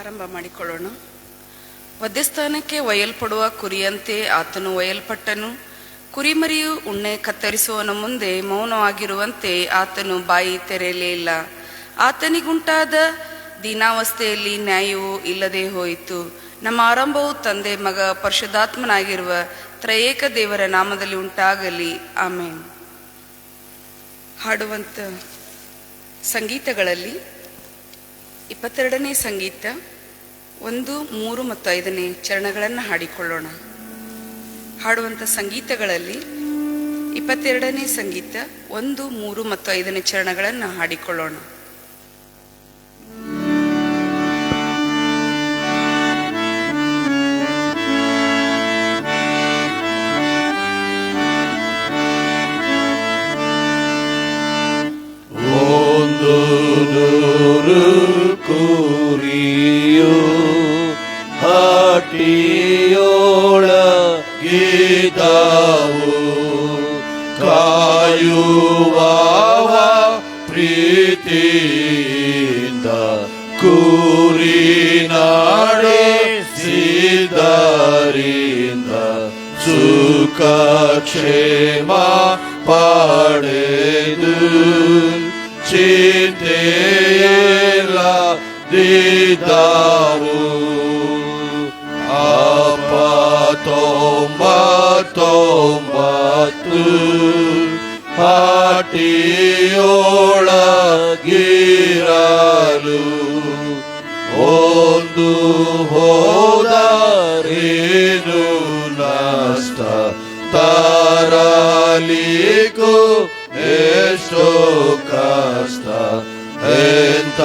ಆರಂಭ ಮಾಡಿಕೊಳ್ಳೋಣ. ವಧ್ಯಸ್ಥಾನಕ್ಕೆ ಒಯ್ಯಲ್ಪಡುವ ಕುರಿಯಂತೆ ಆತನು ಒಯ್ಯಲ್ಪಟ್ಟನು. ಕುರಿಮರಿಯು ಉಣ್ಣೆ ಕತ್ತರಿಸುವವನ ಮುಂದೆ ಮೌನವಾಗಿರುವಂತೆ ಆತನು ಬಾಯಿ ತೆರೆಯಲೇ ಇಲ್ಲ. ಆತನಿಗುಂಟಾದ ದೀನಾವಸ್ಥೆಯಲ್ಲಿ ನ್ಯಾಯವೂ ಇಲ್ಲದೆ ಹೋಯಿತು. ನಮ್ಮ ಆರಂಭವು ತಂದೆ, ಮಗ, ಪರಿಶುದ್ಧಾತ್ಮನಾಗಿರುವ ತ್ರಯೇಕ ದೇವರ ನಾಮದಲ್ಲಿ ಉಂಟಾಗಲಿ. ಆಮೇನ್. ಹಾಡುವಂಥ ಸಂಗೀತಗಳಲ್ಲಿ 22ನೇ ಸಂಗೀತ 1, 3 ಮತ್ತು 5ನೇ ಚರಣಗಳನ್ನು ಹಾಡಿಕೊಳ್ಳೋಣ. ಹಾಡುವಂಥ ಸಂಗೀತಗಳಲ್ಲಿ 22ನೇ ಸಂಗೀತ 1, 3 ಮತ್ತು 5ನೇ ಚರಣಗಳನ್ನು ಹಾಡಿಕೊಳ್ಳೋಣ. ಕುರಿಯು ಹಟ್ಟಿಯೊಳಗಿದವು ಕಾಯುವವ ಪ್ರೀತಿಯಿಂದ ಕುರಿ ನಡೆಸಿದರಿಂದ ಸುಖ ಕ್ಷೇಮ ಪಡೆದು ಚಿಂತೆಯಿಲ್ಲದಿದ್ದವು. 99 ಹಟ್ಟಿಯೊಳಗಿರಲು ಒಂದು ಹೋದರೇನು ನಷ್ಟ ತರಲಿಗೂ ಎಷ್ಟೋ ಕಷ್ಟ. ಎಂತ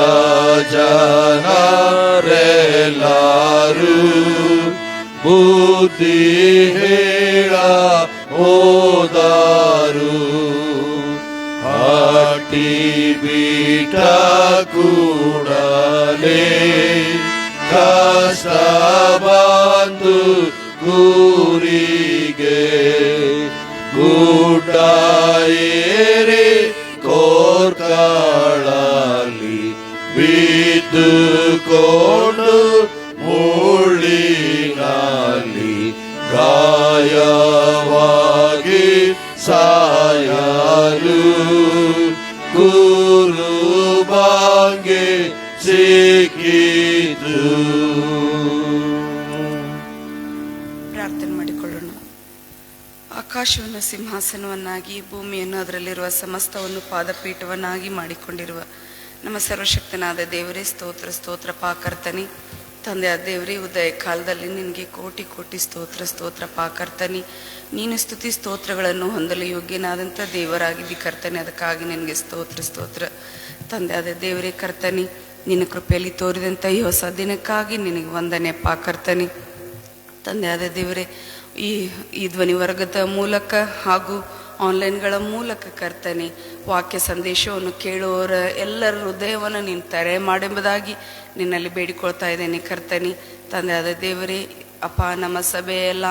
ಜನರೆಲ್ಲರೂ ಬುದ್ಧಿ ಹೇಳ ಹೋದರು. ಹಟ್ಟಿ ಬಿಟ್ಟ ಕೂಡಲೇ ಕಷ್ಟ ಬಂದು ಗುರಿಗೆ ಗುಡ್ಡ ಏರಿ ಕೋರ್ಕಳಲ್ಲಿ ಬಿದ್ದುಕೊಂಡು ಮುಳ್ಳಿನಲ್ಲಿ ಗಾಯವಾಗಿ ಸಾಯಲು ಕುರುಬಾಂಗೆ ಸಿಕ್ಕಿತು. ಪ್ರಾರ್ಥನೆ ಮಾಡಿಕೊಳ್ಳೋಣ. ಆಕಾಶವನ್ನು ಸಿಂಹಾಸನವನ್ನಾಗಿ, ಭೂಮಿಯನ್ನು ಅದರಲ್ಲಿರುವ ಸಮಸ್ತವನ್ನು ಪಾದಪೀಠವನ್ನಾಗಿ ಮಾಡಿಕೊಂಡಿರುವ ನಮ್ಮ ಸರ್ವಶಕ್ತನಾದ ದೇವರೇ, ಸ್ತೋತ್ರ ಸ್ತೋತ್ರ ಪಾಕರ್ತನಿ. ತಂದೆಯ ದೇವರೇ, ಉದಯ ಕಾಲದಲ್ಲಿ ನಿನಗೆ ಕೋಟಿ ಕೋಟಿ ಸ್ತೋತ್ರ ಸ್ತೋತ್ರ ಪಾಕರ್ತನಿ. ನೀನು ಸ್ತುತಿ ಸ್ತೋತ್ರಗಳನ್ನು ಹೊಂದಲು ಯೋಗ್ಯನಾದಂಥ ದೇವರಾಗಿದ್ದಿ ಕರ್ತನೆ. ಅದಕ್ಕಾಗಿ ನಿನಗೆ ಸ್ತೋತ್ರ ಸ್ತೋತ್ರ. ತಂದೆಯಾದ ದೇವರೇ ಕರ್ತನಿ, ನಿನ್ನ ಕೃಪೆಯಲ್ಲಿ ತೋರಿದಂಥ ಈ ಹೊಸ ದಿನಕ್ಕಾಗಿ ನಿನಗೆ ವಂದನೆ ಪಾಕರ್ತನಿ. ತಂದೆಯಾದ ದೇವರೇ, ಈ ಧ್ವನಿ ವರ್ಗದ ಮೂಲಕ ಹಾಗೂ ಆನ್ಲೈನ್ಗಳ ಮೂಲಕ ಕರ್ತನೆ ವಾಕ್ಯ ಸಂದೇಶವನ್ನು ಕೇಳುವವರ ಎಲ್ಲರ ಹೃದಯವನ್ನು ನೀನು ತೆರೆ ಮಾಡೆಂಬುದಾಗಿ ನಿನ್ನಲ್ಲಿ ಬೇಡಿಕೊಳ್ತಾ ಇದ್ದೇನೆ ಕರ್ತನಿ. ತಂದೆಯಾದ ದೇವರೇ ಅಪ್ಪ, ನಮ್ಮ ಸಭೆಯೆಲ್ಲ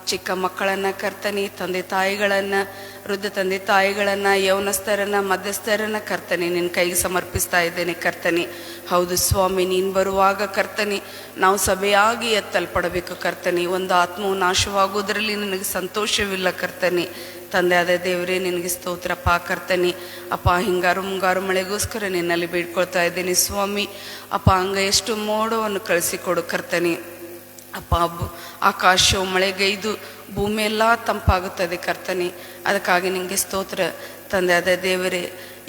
ಚಿಕ್ಕ ಮಕ್ಕಳನ್ನು ಕರ್ತನಿ, ತಂದೆ ತಾಯಿಗಳನ್ನು, ವೃದ್ಧ ತಂದೆ ತಾಯಿಗಳನ್ನು, ಯೌವನಸ್ಥರನ್ನು, ಮಧ್ಯಸ್ಥರನ್ನು ಕರ್ತನಿ ನಿನ್ನ ಕೈಗೆ ಸಮರ್ಪಿಸ್ತಾ ಇದ್ದೇನೆ ಕರ್ತನಿ. ಹೌದು ಸ್ವಾಮಿ, ನೀನು ಬರುವಾಗ ಕರ್ತನಿ ನಾವು ಸಭೆಯಾಗಿ ಎತ್ತಲ್ಪಡಬೇಕು ಕರ್ತನಿ. ಒಂದು ಆತ್ಮವು ನಾಶವಾಗುವುದರಲ್ಲಿ ನಿನಗೆ ಸಂತೋಷವಿಲ್ಲ ಕರ್ತನಿ. ತಂದೆಯಾದ ದೇವರೇ ನಿನಗೆ ಸ್ತೋತ್ರ ಪಾಕರ್ತನಿ. ಅಪ್ಪ, ಹಿಂಗಾರು ಮುಂಗಾರು ಮಳೆಗೋಸ್ಕರ ನಿನ್ನಲ್ಲಿ ಬೇಡ್ಕೊಳ್ತಾ ಇದ್ದೀನಿ ಸ್ವಾಮಿ. ಅಪ್ಪ, ಹಂಗ ಎಷ್ಟು ಮೋಡವನ್ನು ಕಳಿಸಿಕೊಡು ಕರ್ತನಿ. ಅಪ್ಪ, ಆಕಾಶವು ಮಳೆಗೈದು ಭೂಮಿ ಎಲ್ಲ ತಂಪಾಗುತ್ತದೆ ಕರ್ತನಿ. ಅದಕ್ಕಾಗಿ ನಿನಗೆ ಸ್ತೋತ್ರ. ತಂದೆಯಾದ ದೇವರೇ,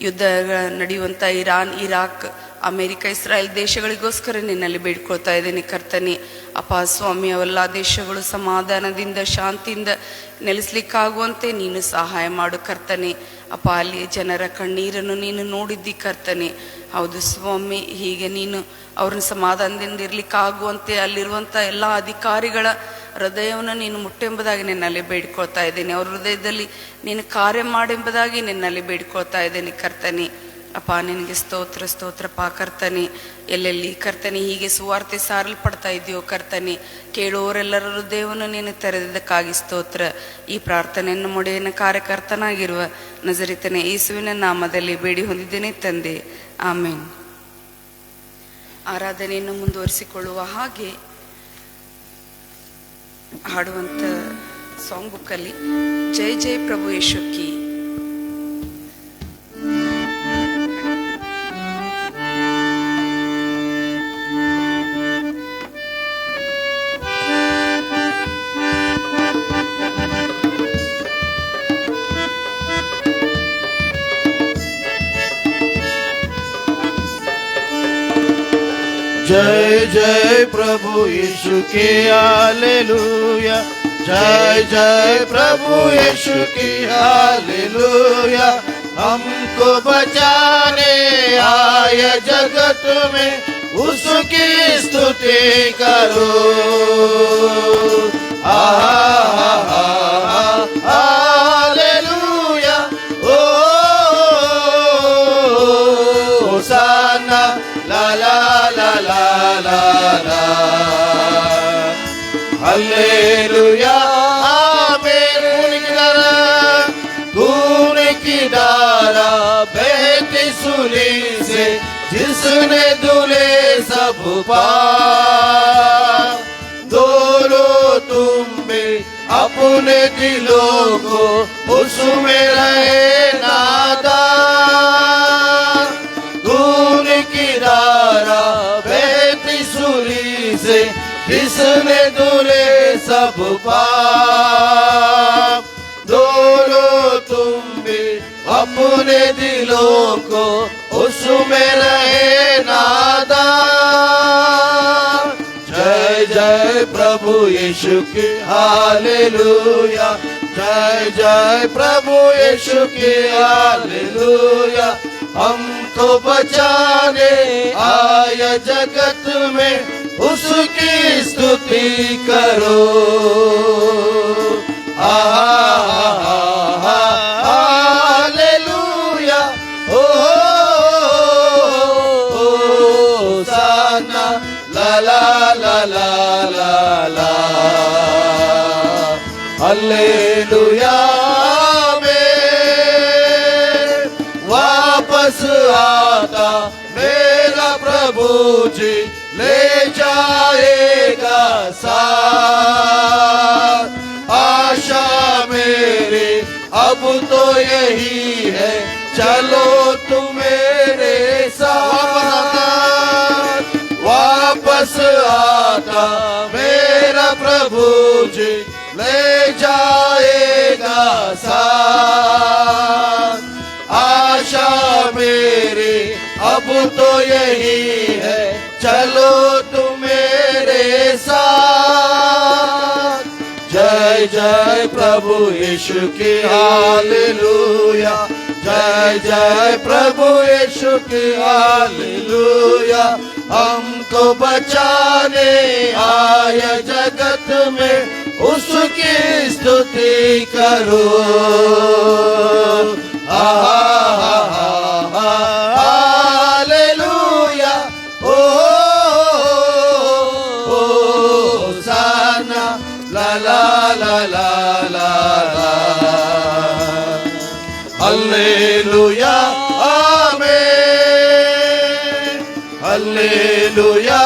ಯುದ್ಧಗಳ ನಡೆಯುವಂಥ ಇರಾನ್, ಇರಾಕ್, ಅಮೇರಿಕ, ಇಸ್ರಾಯೇಲ್ ದೇಶಗಳಿಗೋಸ್ಕರ ನಿನ್ನಲ್ಲಿ ಬೇಡ್ಕೊಳ್ತಾ ಇದ್ದೀನಿ ಕರ್ತನಿ. ಅಪ್ಪ ಸ್ವಾಮಿ, ಅವೆಲ್ಲ ದೇಶಗಳು ಸಮಾಧಾನದಿಂದ ಶಾಂತಿಯಿಂದ ನೆಲೆಸಲಿಕ್ಕಾಗುವಂತೆ ನೀನು ಸಹಾಯ ಮಾಡು ಕರ್ತನಿ. ಅಪ್ಪ, ಅಲ್ಲಿ ಜನರ ಕಣ್ಣೀರನ್ನು ನೀನು ನೋಡಿದ್ದಿ ಕರ್ತನಿ. ಹೌದು ಸ್ವಾಮಿ, ಹೀಗೆ ನೀನು ಅವ್ರನ್ನ ಸಮಾಧಾನದಿಂದ ಇರಲಿಕ್ಕಾಗುವಂತೆ ಅಲ್ಲಿರುವಂಥ ಎಲ್ಲ ಅಧಿಕಾರಿಗಳ ಹೃದಯವನ್ನು ನೀನು ಮುಟ್ಟೆಂಬುದಾಗಿ ನಿನ್ನಲ್ಲಿ ಬೇಡ್ಕೊಳ್ತಾ ಇದ್ದೀನಿ. ಅವ್ರ ಹೃದಯದಲ್ಲಿ ನೀನು ಕಾರ್ಯ ಮಾಡೆಂಬುದಾಗಿ ನಿನ್ನಲ್ಲಿ ಬೇಡ್ಕೊಳ್ತಾ ಇದ್ದೀನಿ ಕರ್ತನಿ. ಅಪ್ಪ, ನಿನಗೆ ಸ್ತೋತ್ರ ಸ್ತೋತ್ರ ಕರ್ತನಿ. ಎಲ್ಲೆಲ್ಲಿ ಕರ್ತನಿ ಹೀಗೆ ಸುವಾರ್ತೆ ಸಾರಲ್ಪಡ್ತಾ ಇದೆಯೋ ಕರ್ತನಿ, ಕೇಳುವವರೆಲ್ಲರ ಹೃದಯವನ್ನು ನೀನು ತೆರೆದಿದ್ದಕ್ಕಾಗಿ ಸ್ತೋತ್ರ. ಈ ಪ್ರಾರ್ಥನೆಯನ್ನು ಮೊಡೆಯನ್ನು ಕಾರ್ಯಕರ್ತನಾಗಿರುವ ನಜರೇತನ ಯೇಸುವಿನ ನಾಮದಲ್ಲಿ ಬೇಡಿ ಹೊಂದಿದ್ದೇನೆ ತಂದೆ, ಆಮೇನ್. ಆರಾಧನೆಯನ್ನು ಮುಂದುವರಿಸಿಕೊಳ್ಳುವ ಹಾಗೆ ಹಾಡುವಂಥ ಸಾಂಗ್ ಬುಕ್ಕಲ್ಲಿ ಜೈ ಜೈ ಪ್ರಭು ಯೇಸು ಕಿ जय जय प्रभु यीशु की हालेलुया, जय जय प्रभु यीशु की हालेलुया। हमको बचाने आए जगत में उसकी स्तुति करो। हालेलुया, ओ होसाना ला ला ला ला ला ला, हालेलुया आमीन। खून की धारा बहती सूली से जिसने धुले सब पाप, दोनों तुम में अपने दिलों को उसमें रहे नादान। खून की धारा बहती सूली से जिसने धुले सब पाप, दोनों तुम भी अपने दिलों को उसमें रहे नादान। जय जय प्रभु यीशु की हालेलुया, जय जय प्रभु यीशु की हालेलुया। हमको बचाने आया जगत में उसकी स्तुति करो। हालेलुया, ओ होसाना ला ला ला ला ला ला, हालेलुया आमीन। वापस आता मेरा प्रभु जी ले जाएगा साथ। आशा मेरी अब तो यही है, चलो तुम मेरे साथ। वापस आता मेरा प्रभु जी ले जाएगा साथ। आशा मेरी अब तो यही है, चलो तुम मेरे साथ। जय जय प्रभु यीशु की हालेलुया, जय जय प्रभु यीशु की हालेलुया। हमको बचाने आए जगत में उसकी स्तुति करो। हालेलुया, ओ होसाना ला ला ला ला ला ला, हालेलुया आमीन, हालेलुया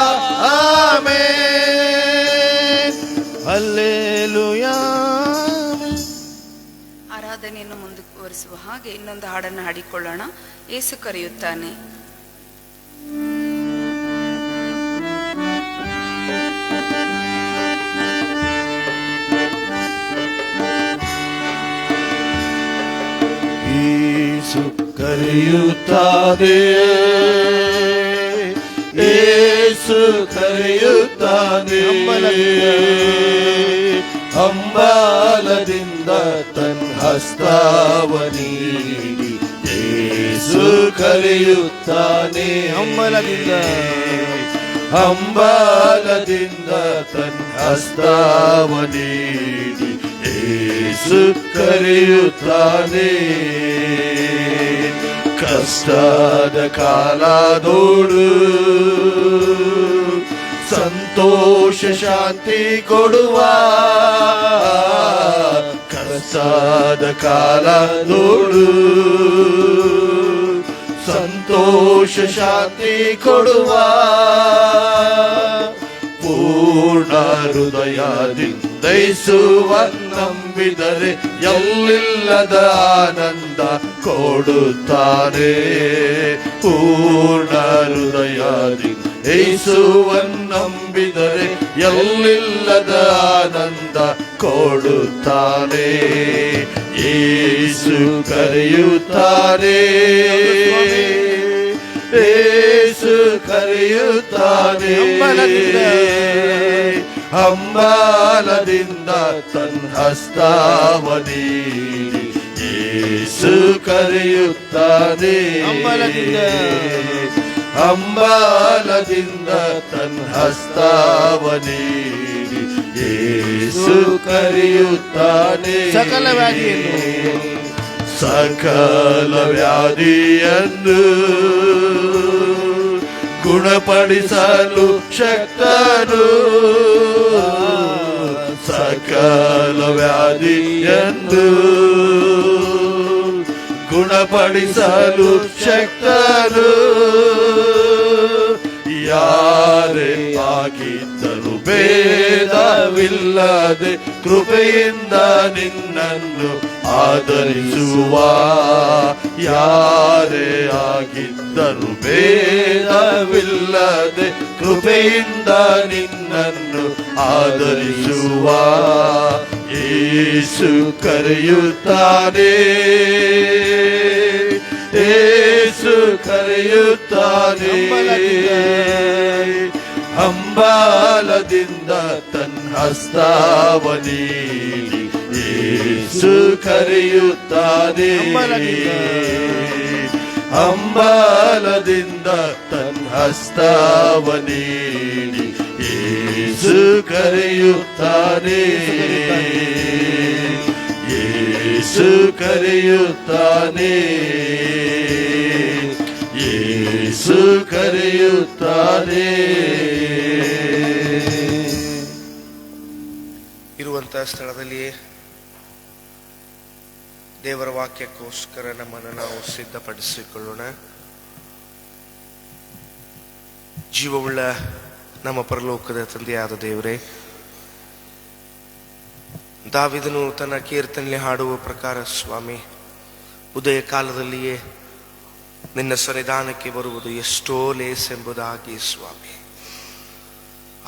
आमीन, हालेलुया ಆಮೆನ್. ಆರಾಧನೆಯನ್ನು ಮುಂದುವರಿಸುವ ಹಾಗೆ ಇನ್ನೊಂದು ಹಾಡನ್ನು ಹಾಡಿಕೊಳ್ಳೋಣ. ಯೇಸು ಕರೆಯುತ್ತಾನೆ. ಯೇಸು ಕರೆಯುತ್ತಾನೆ, ಯೇಸು ಕರೆಯುತ್ತಾನೆ, ಹಂಬಲದಿಂದ ತನ್ನ ಹಸ್ತವ ನೀಡಿ ಯೇಸು ಕರೆಯುತ್ತಾನೆ. ಹಂಬಲದಿಂದ ತನ್ನ ಹಸ್ತವ ನೀಡಿ ಯೇಸು ಕರೆಯುತ್ತಾನೆ. ಕಷ್ಟದ ಕಾಲದೋಡು ಸಂತೋಷ ಶಾಂತಿ ಕೊಡುವ, ಕಷ್ಟದ ಕಾಲದೋಡು ಸಂತೋಷ ಶಾಂತಿ ಕೊಡುವ ಪೂರ್ಣ ಹೃದಯದಿಂದ ಯೇಸುವನ್ನಂಬಿದರೆ ಎಲ್ಲಿಲ್ಲದ ಆನಂದ ಕೊಡುತ್ತಾನೆ. ಪೂರ್ಣ ಹೃದಯದಿಂದ ಯೇಸುವನ್ನಂಬಿದರೆ ಎಲ್ಲಿಲ್ಲದ ಆನಂದ ಕೊಡುತ್ತಾನೆ. ಯೇಸು ಕರೆಯುತ್ತಾನೆ, ಯೇಸು ಕರೆಯುತ್ತಾನೆ. ಹಂಬಲದಿಂದ ತನ್ನ ಹಸ್ತವ ನೀಡಿ ಯೇಸು ಕರೆಯುತ್ತಾನೆ. ಹಂಬಲದಿಂದ ತನ್ನ ಹಸ್ತವ ನೀಡಿ ಯೇಸು ಕರೆಯುತ್ತಾನೆ. ಸಕಲ ವ್ಯಾಧಿಯನ್ನು ಗುಣಪಡಿಸಲು ಶಕ್ತನು. ಸಕಲ ವ್ಯಾಧಿಯನ್ನು ಗುಣಪಡಿಸಲು ಶಕ್ತನು. ಯಾರೇ ಆಗಿದ್ದರು ಭೇದವಿಲ್ಲದೆ ಕೃಪೆಯಿಂದ ನಿನ್ನನ್ನು ಆದರಿಸುವ. ಯಾರೇ ಆಗಿದ್ದರು ಭೇದವಿಲ್ಲದೆ ಕೃಪೆಯಿಂದ ನಿನ್ನನ್ನು ಆದರಿಸುವ. ಯೇಸು ಕರೆಯುತ್ತಾನೆ, ಯೇಸು ಕರೆಯುತ್ತಾನೆ. ಹಂಬಲದಿಂದ ತನ್ನ ಹಸ್ತವ ನೀಡಿ ಯೇಸು ಕರೆಯುತ್ತಾನೆ. ಹಂಬಲದಿಂದ ತನ್ನ ಹಸ್ತವ ನೀಡಿ ಯೇಸು ಕರೆಯುತ್ತಾನೆ. ಯೇಸು ಕರೆಯುತ್ತಾನೆ, ಯೇಸು ಕರೆಯುತ್ತಾನೆ. ಇರುವಂತಹ ಸ್ಥಳದಲ್ಲಿಯೇ ದೇವರ ವಾಕ್ಯಕ್ಕೋಸ್ಕರ ನಮ್ಮನ್ನು ನಾವು ಸಿದ್ಧಪಡಿಸಿಕೊಳ್ಳೋಣ. ಜೀವವುಳ್ಳ ನಮ್ಮ ಪರಲೋಕದ ತಂದೆಯಾದ ದೇವರೇ, ದಾವೀದನು ತನ್ನ ಕೀರ್ತನೆಯಲ್ಲಿ ಹಾಡುವ ಪ್ರಕಾರ ಸ್ವಾಮಿ, ಉದಯ ಕಾಲದಲ್ಲಿಯೇ ನಿನ್ನ ಸನ್ನಿಧಾನಕ್ಕೆ ಬರುವುದು ಎಷ್ಟೋ ಲೇಸೆಂಬುದಾಗಿ ಸ್ವಾಮಿ,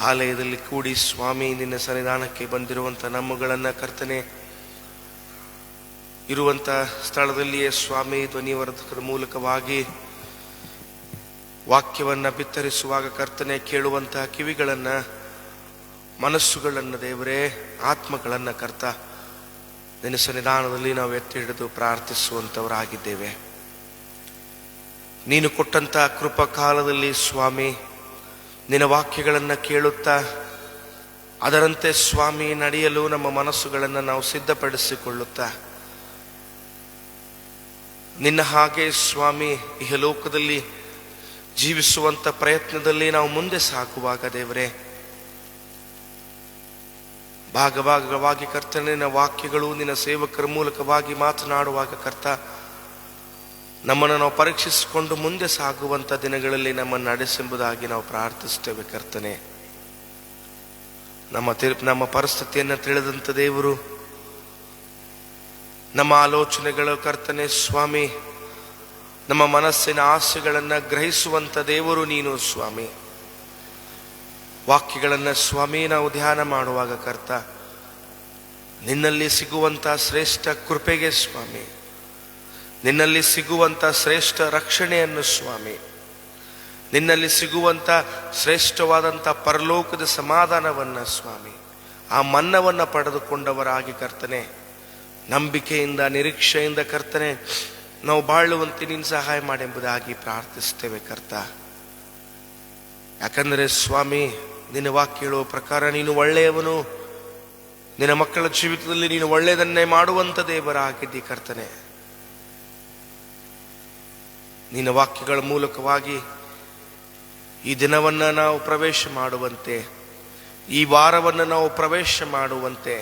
ಆಲಯದಲ್ಲಿ ಕೂಡಿ ಸ್ವಾಮಿ ನಿನ್ನ ಸನ್ನಿಧಾನಕ್ಕೆ ಬಂದಿರುವಂಥ ನಮ್ಮಗಳನ್ನು ಕರ್ತನೆ, ಇರುವಂಥ ಸ್ಥಳದಲ್ಲಿಯೇ ಸ್ವಾಮಿ ಧ್ವನಿವರ್ಧಕರ ಮೂಲಕವಾಗಿ ವಾಕ್ಯವನ್ನು ಬಿತ್ತರಿಸುವಾಗ ಕರ್ತನೆ ಕೇಳುವಂತಹ ಕಿವಿಗಳನ್ನು, ಮನಸ್ಸುಗಳನ್ನು ದೇವರೇ, ಆತ್ಮಗಳನ್ನು ಕರ್ತ ನಿನ್ನ ಸನ್ನಿಧಾನದಲ್ಲಿ ನಾವು ಎತ್ತಿ ಹಿಡಿದು ಪ್ರಾರ್ಥಿಸುವಂಥವರಾಗಿದ್ದೇವೆ. ನೀನು ಕೊಟ್ಟಂಥ ಕೃಪಾ ಕಾಲದಲ್ಲಿ ಸ್ವಾಮಿ ನಿನ್ನ ವಾಕ್ಯಗಳನ್ನು ಕೇಳುತ್ತಾ ಅದರಂತೆ ಸ್ವಾಮಿ ನಡೆಯಲು ನಮ್ಮ ಮನಸ್ಸುಗಳನ್ನು ನಾವು ಸಿದ್ಧಪಡಿಸಿಕೊಳ್ಳುತ್ತಾ ನಿನ್ನ ಹಾಗೆ ಸ್ವಾಮಿ ಇಹಲೋಕದಲ್ಲಿ ಜೀವಿಸುವಂಥ ಪ್ರಯತ್ನದಲ್ಲಿ ನಾವು ಮುಂದೆ ಸಾಗುವಾಗ ದೇವರೇ, ಭಾಗವಾಗಿ ಕರ್ತನೆ ನಿನ್ನ ವಾಕ್ಯಗಳು ನಿನ್ನ ಸೇವಕರ ಮೂಲಕವಾಗಿ ಮಾತನಾಡುವಾಗ ಕರ್ತ ನಮ್ಮನ್ನು ನಾವು ಪರೀಕ್ಷಿಸಿಕೊಂಡು ಮುಂದೆ ಸಾಗುವಂಥ ದಿನಗಳಲ್ಲಿ ನಮ್ಮನ್ನು ನಡೆಸೆಂಬುದಾಗಿ ನಾವು ಪ್ರಾರ್ಥಿಸ್ತೇವೆ ಕರ್ತನೆ. ನಮ್ಮ ಪರಿಸ್ಥಿತಿಯನ್ನು ತಿಳಿದಂಥ ದೇವರು, ನಮ್ಮ ಆಲೋಚನೆಗಳು ಕರ್ತನೆ ಸ್ವಾಮಿ, ನಮ್ಮ ಮನಸ್ಸಿನ ಆಸೆಗಳನ್ನು ಗ್ರಹಿಸುವಂಥ ದೇವರು ನೀನು ಸ್ವಾಮಿ. ವಾಕ್ಯಗಳನ್ನು ಸ್ವಾಮಿ ನಾವು ಧ್ಯಾನ ಮಾಡುವಾಗ ಕರ್ತ ನಿನ್ನಲ್ಲಿ ಸಿಗುವಂಥ ಶ್ರೇಷ್ಠ ಕೃಪೆಗೆ ಸ್ವಾಮಿ, ನಿನ್ನಲ್ಲಿ ಸಿಗುವಂಥ ಶ್ರೇಷ್ಠ ರಕ್ಷಣೆಯನ್ನು ಸ್ವಾಮಿ, ನಿನ್ನಲ್ಲಿ ಸಿಗುವಂಥ ಶ್ರೇಷ್ಠವಾದಂಥ ಪರಲೋಕದ ಸಮಾಧಾನವನ್ನು ಸ್ವಾಮಿ, ಆ ಮನ್ನವನ್ನು ಪಡೆದುಕೊಂಡವರಾಗಿ ಕರ್ತನೆ, ನಂಬಿಕೆಯಿಂದ ನಿರೀಕ್ಷೆಯಿಂದ ಕರ್ತನೆ ನಾವು ಬಾಳುವಂತೆ ನೀನು ಸಹಾಯ ಮಾಡೆಂಬುದಾಗಿ ಪ್ರಾರ್ಥಿಸ್ತೇವೆ ಕರ್ತ. ಯಾಕಂದರೆ ಸ್ವಾಮಿ ನಿನ್ನ ವಾಕ್ಯ ಹೇಳುವ ಪ್ರಕಾರ ನೀನು ಒಳ್ಳೆಯವನು, ನಿನ್ನ ಮಕ್ಕಳ ಜೀವಿತದಲ್ಲಿ ನೀನು ಒಳ್ಳೆಯದನ್ನೇ ಮಾಡುವಂಥ ದೇವರಾಗಿದ್ದಿ ಕರ್ತನೆ. ನಿನ್ನ ವಾಕ್ಯಗಳ ಮೂಲಕವಾಗಿ ಈ ದಿನವನ್ನು ನಾವು ಪ್ರವೇಶ ಮಾಡುವಂತೆ, ಈ ವಾರವನ್ನು ನಾವು ಪ್ರವೇಶ ಮಾಡುವಂತೆ,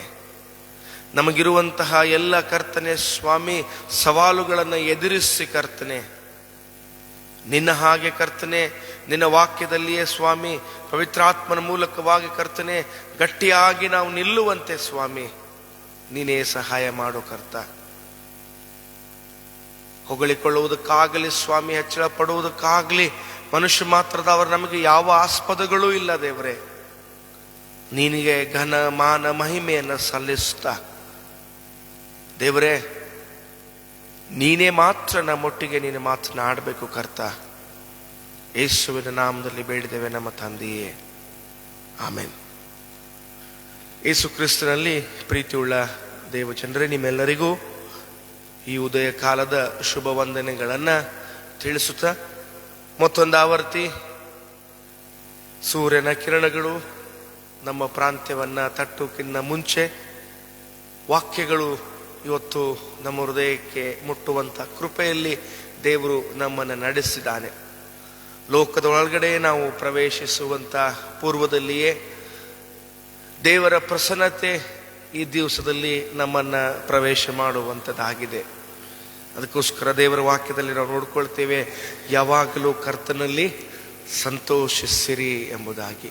ನಮಗಿರುವಂತಹ ಎಲ್ಲ ಕರ್ತನೆ ಸ್ವಾಮಿ ಸವಾಲುಗಳನ್ನು ಎದುರಿಸಿ ಕರ್ತನೆ ನಿನ್ನ ಹಾಗೆ ಕರ್ತನೆ, ನಿನ್ನ ವಾಕ್ಯದಲ್ಲಿಯೇ ಸ್ವಾಮಿ ಪವಿತ್ರಾತ್ಮನ ಮೂಲಕವಾಗಿ ಕರ್ತನೆ ಗಟ್ಟಿಯಾಗಿ ನಾವು ನಿಲ್ಲುವಂತೆ ಸ್ವಾಮಿ ನೀನೇ ಸಹಾಯ ಮಾಡು ಕರ್ತ. ಹೊಗಳಿಕೊಳ್ಳುವುದಕ್ಕಾಗಲಿ ಸ್ವಾಮಿ, ಹೆಚ್ಚಳ ಪಡುವುದಕ್ಕಾಗಲಿ ಮನುಷ್ಯ ಮಾತ್ರದವರು ನಮಗೆ ಯಾವ ಆಸ್ಪದಗಳೂ ಇಲ್ಲ ದೇವರೇ. ನಿನಗೆ ಘನ ಮಾನ ಮಹಿಮೆಯನ್ನು ಸಲ್ಲಿಸ್ತಾ ದೇವರೇ, ನೀನೇ ಮಾತ್ರ ನಮ್ಮೊಟ್ಟಿಗೆ ನೀನು ಮಾತನಾಡಬೇಕು ಕರ್ತ. ಯೇಸುವಿನ ನಾಮದಲ್ಲಿ ಬೇಡಿದ್ದೇವೆ ನಮ್ಮ ತಂದೆಯೇ, ಆಮೆನ್. ಯೇಸು ಕ್ರಿಸ್ತನಲ್ಲಿ ಪ್ರೀತಿಯುಳ್ಳ ದೇವಜನರೇ, ನಿಮ್ಮೆಲ್ಲರಿಗೂ ಈ ಉದಯ ಕಾಲದ ಶುಭ ವಂದನೆಗಳನ್ನು ತಿಳಿಸುತ್ತಾ, ಮತ್ತೊಂದು ಆವರ್ತಿ ಸೂರ್ಯನ ಕಿರಣಗಳು ನಮ್ಮ ಪ್ರಾಂತ್ಯವನ್ನು ತಟ್ಟುಕ್ಕಿಂತ ಮುಂಚೆ ವಾಕ್ಯಗಳು ಇವತ್ತು ನಮ್ಮ ಹೃದಯಕ್ಕೆ ಮುಟ್ಟುವಂಥ ಕೃಪೆಯಲ್ಲಿ ದೇವರು ನಮ್ಮನ್ನು ನಡೆಸಿದ್ದಾನೆ. ಲೋಕದ ಒಳಗಡೆ ನಾವು ಪ್ರವೇಶಿಸುವಂಥ ಪೂರ್ವದಲ್ಲಿಯೇ ದೇವರ ಪ್ರಸನ್ನತೆ ಈ ದಿವಸದಲ್ಲಿ ನಮ್ಮನ್ನು ಪ್ರವೇಶ ಮಾಡುವಂಥದ್ದಾಗಿದೆ. ಅದಕ್ಕೋಸ್ಕರ ದೇವರ ವಾಕ್ಯದಲ್ಲಿ ನಾವು ನೋಡ್ಕೊಳ್ತೇವೆ, ಯಾವಾಗಲೂ ಕರ್ತನಲ್ಲಿ ಸಂತೋಷಿಸಿರಿ ಎಂಬುದಾಗಿ.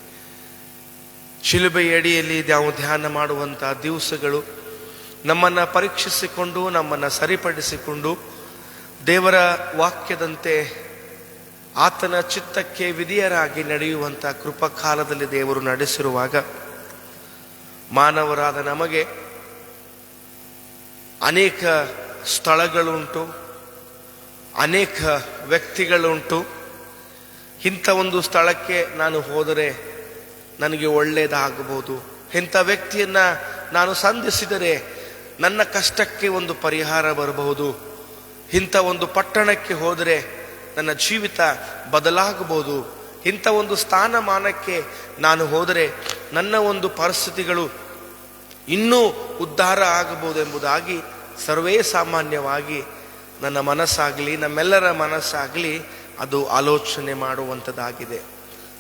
ಶಿಲುಬೆಯ ಅಡಿಯಲ್ಲಿ ನಾವು ಧ್ಯಾನ ಮಾಡುವಂಥ ದಿವಸಗಳು ನಮ್ಮನ್ನು ಪರೀಕ್ಷಿಸಿಕೊಂಡು ನಮ್ಮನ್ನು ಸರಿಪಡಿಸಿಕೊಂಡು ದೇವರ ವಾಕ್ಯದಂತೆ ಆತನ ಚಿತ್ತಕ್ಕೆ ವಿಧಿಯರಾಗಿ ನಡೆಯುವಂಥ ಕೃಪಕಾಲದಲ್ಲಿ ದೇವರು ನಡೆಸಿರುವಾಗ, ಮಾನವರಾದ ನಮಗೆ ಅನೇಕ ಸ್ಥಳಗಳುಂಟು, ಅನೇಕ ವ್ಯಕ್ತಿಗಳುಂಟು. ಇಂಥ ಒಂದು ಸ್ಥಳಕ್ಕೆ ನಾನು ಹೋದರೆ ನನಗೆ ಒಳ್ಳೆಯದಾಗಬಹುದು, ಇಂಥ ವ್ಯಕ್ತಿಯನ್ನ ನಾನು ಸಂಧಿಸಿದರೆ ನನ್ನ ಕಷ್ಟಕ್ಕೆ ಒಂದು ಪರಿಹಾರ ಬರಬಹುದು, ಇಂಥ ಒಂದು ಪಟ್ಟಣಕ್ಕೆ ಹೋದರೆ ನನ್ನ ಜೀವಿತ ಬದಲಾಗಬಹುದು, ಇಂಥ ಒಂದು ಸ್ಥಾನಮಾನಕ್ಕೆ ನಾನು ಹೋದರೆ ನನ್ನ ಒಂದು ಪರಿಸ್ಥಿತಿಗಳು ಇನ್ನೂ ಉದ್ಧಾರ ಆಗಬಹುದು ಎಂಬುದಾಗಿ ಸರ್ವೇ ಸಾಮಾನ್ಯವಾಗಿ ನನ್ನ ಮನಸ್ಸಾಗಲಿ ನಮ್ಮೆಲ್ಲರ ಮನಸ್ಸಾಗಲಿ ಅದು ಆಲೋಚನೆ ಮಾಡುವಂಥದ್ದಾಗಿದೆ.